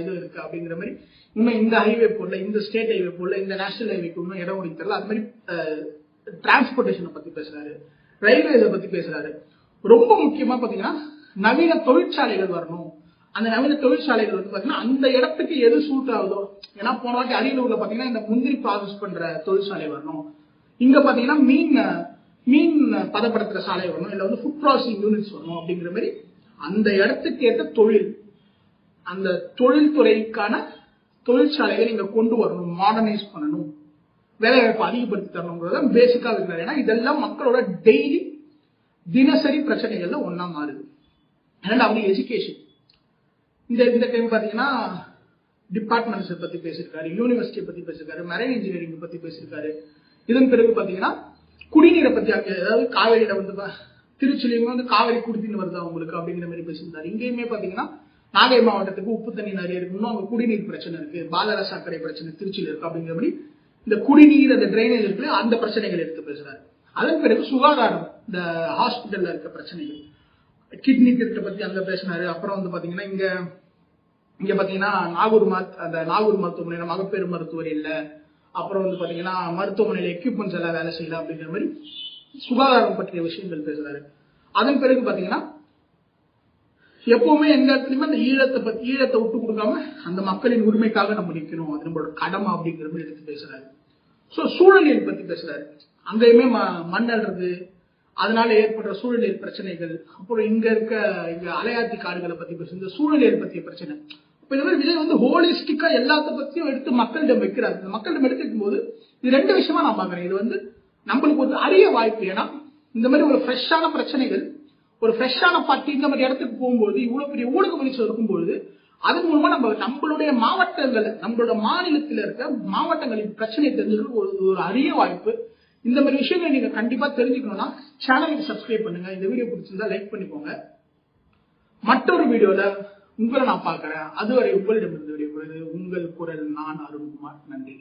இது இருக்கு அப்படிங்கிற மாதிரி. இன்னும் இந்த ஹைவே போடல, இந்த ஸ்டேட் ஹைவே போடல, இந்த நேஷனல் ஹைவேக்கு இன்னும் இடம் ஒதுக்கி தரல. அது மாதிரி டிரான்ஸ்போர்டேஷனை பத்தி பேசுறாரு, ரயில்வேஸை பத்தி பேசுறாரு. ரொம்ப முக்கியமா பாத்தீங்கன்னா நவீன தொழிற்சாலைகள் வரணும். அந்த நவீன தொழிற்சாலைகள் வந்து பாத்தீங்கன்னா அந்த இடத்துக்கு எது சூட் ஆகுதோ, ஏன்னா போன வாட்டி அரியலூர்ல பாத்தீங்கன்னா இந்த முந்திரி ப்ராசஸ் பண்ற தொழிற்சாலை வரணும், இங்க பாத்தீங்கன்னா மீன் பதப்படுத்துற சாலை வரணும், இல்ல வந்து ஃபுட் ப்ராசஸிங் யூனிட்ஸ் வரணும் அப்படிங்கிற மாதிரி அந்த இடத்துக்கு ஏற்ற தொழில், அந்த தொழில்துறைக்கான தொழிற்சாலைகள் இங்க கொண்டு வரணும், மாடர்னைஸ் பண்ணணும், வேலைவாய்ப்பு அதிகப்படுத்தி தரணுங்கிறத பேசிக்கா இருக்கிறார். ஏன்னா இதெல்லாம் மக்களோட டெய்லி தினசரி பிரச்சனைகள்ல ஒன்னா மாறுது. ரெண்டாவது எஜுகேஷன். இந்த டைம் பாத்தீங்கன்னா டிபார்ட்மெண்ட்ஸ் பத்தி பேசியிருக்காரு, யூனிவர்சிட்டியை பத்தி பேசியிருக்காரு, மெரைன் இன்ஜினியரிங் பத்தி பேசியிருக்காரு. இதன் பிறகு பாத்தீங்கன்னா குடிநீரை பத்தி, அதாவது காவேரியில வந்து திருச்சிலையும் வந்து காவேரி குடிநீர் வருது அவங்களுக்கு அப்படிங்கிற மாதிரி பேசியிருந்தாரு. இங்கேயுமே பாத்தீங்கன்னா நாகை மாவட்டத்துக்கு உப்பு தண்ணி நிறைய இருக்கு, இன்னும் அங்க குடிநீர் பிரச்சனை இருக்கு, பாலார சாக்கடை பிரச்சனை திருச்சியில இருக்கு அப்படிங்கிற மாதிரி இந்த குடிநீர், அந்த டிரைனேஜ் இருக்கு, அந்த பிரச்சனைகள் எடுத்து பேசுறாரு. அதன் பிறகு சுகாதாரம், இந்த ஹாஸ்பிட்டல்ல இருக்க பிரச்சனைகள், கிட்னி திட்டத்தை பத்தி அங்க பேசினாரு. அப்புறம் வந்து பாத்தீங்கன்னா இங்க பாத்தீங்கன்னா நாகூர் மருத்துவமனையில மகப்பேறு மருத்துவர் இல்ல, அப்புறம் வந்து பாத்தீங்கன்னா மருத்துவமனையில எக்யூப்மெண்ட்ஸ் எல்லாம் வேலை செய்யல அப்படிங்கிற மாதிரி சுகாதாரம் பற்றிய விஷயங்கள் பேசுறாரு. அதன் பிறகு பாத்தீங்கன்னா எப்பவுமே எந்த இடத்துலயுமே அந்த ஈழத்தை விட்டு கொடுக்காம அந்த மக்களின் உரிமைக்காக நம்ம நிக்கணும், அது நம்மளோட கடமை அப்படிங்கிற மாதிரி எடுத்து பேசுறாரு. சோ சூழலியல் பத்தி பேசுறாரு. அங்கேயுமே மண் அள்ளுறது, அதனால ஏற்படுற சூழலியல் பிரச்சனைகள், அப்புறம் இங்க அலையாத்தி காடுகளை பத்தி பேசுறது, இந்த சூழலியல் பத்திய பிரச்சனை. இப்ப இந்த மாதிரி விஜய் வந்து ஹோலிஸ்டிக்கா எல்லாத்த பத்தியும் எடுத்து மக்களிடம் வைக்கிறாரு. இந்த மக்களிடம் எடுத்து வைக்கும் போது இது ரெண்டு விஷயமா நான் பாக்குறேன். இது வந்து நம்மளுக்கு ஒரு அரிய வாய்ப்பு. ஏன்னா இந்த மாதிரி ஒரு ஃப்ரெஷ்ஷான பிரச்சனைகள், ஒரு ஃப்ரெஷ்ஷான பார்ட்டி இந்த மாதிரி இடத்துக்கு போகும்போது, இவ்வளவு பெரிய ஊடக வெளிச்சம் இருக்கும்போது, அதன் மூலமா நம்மளுடைய மாவட்டங்கள், நம்மளோட மாநிலத்தில் இருக்க மாவட்டங்களின் பிரச்சனை தெரிஞ்சுக்கிறது ஒரு அரிய வாய்ப்பு. இந்த மாதிரி விஷயங்களை நீங்க கண்டிப்பா தெரிஞ்சுக்கணும்னா சேனலுக்கு சப்ஸ்கிரைப் பண்ணுங்க. இந்த வீடியோ பிடிச்சிருந்தா லைக் பண்ணிக்கோங்க. மற்றொரு வீடியோல உங்களை நான் பார்க்கிறேன். அதுவரை உங்களிடம் இருந்து விடைபெறுவது உங்கள் குரல். நான் அருண்குமார். நன்றி.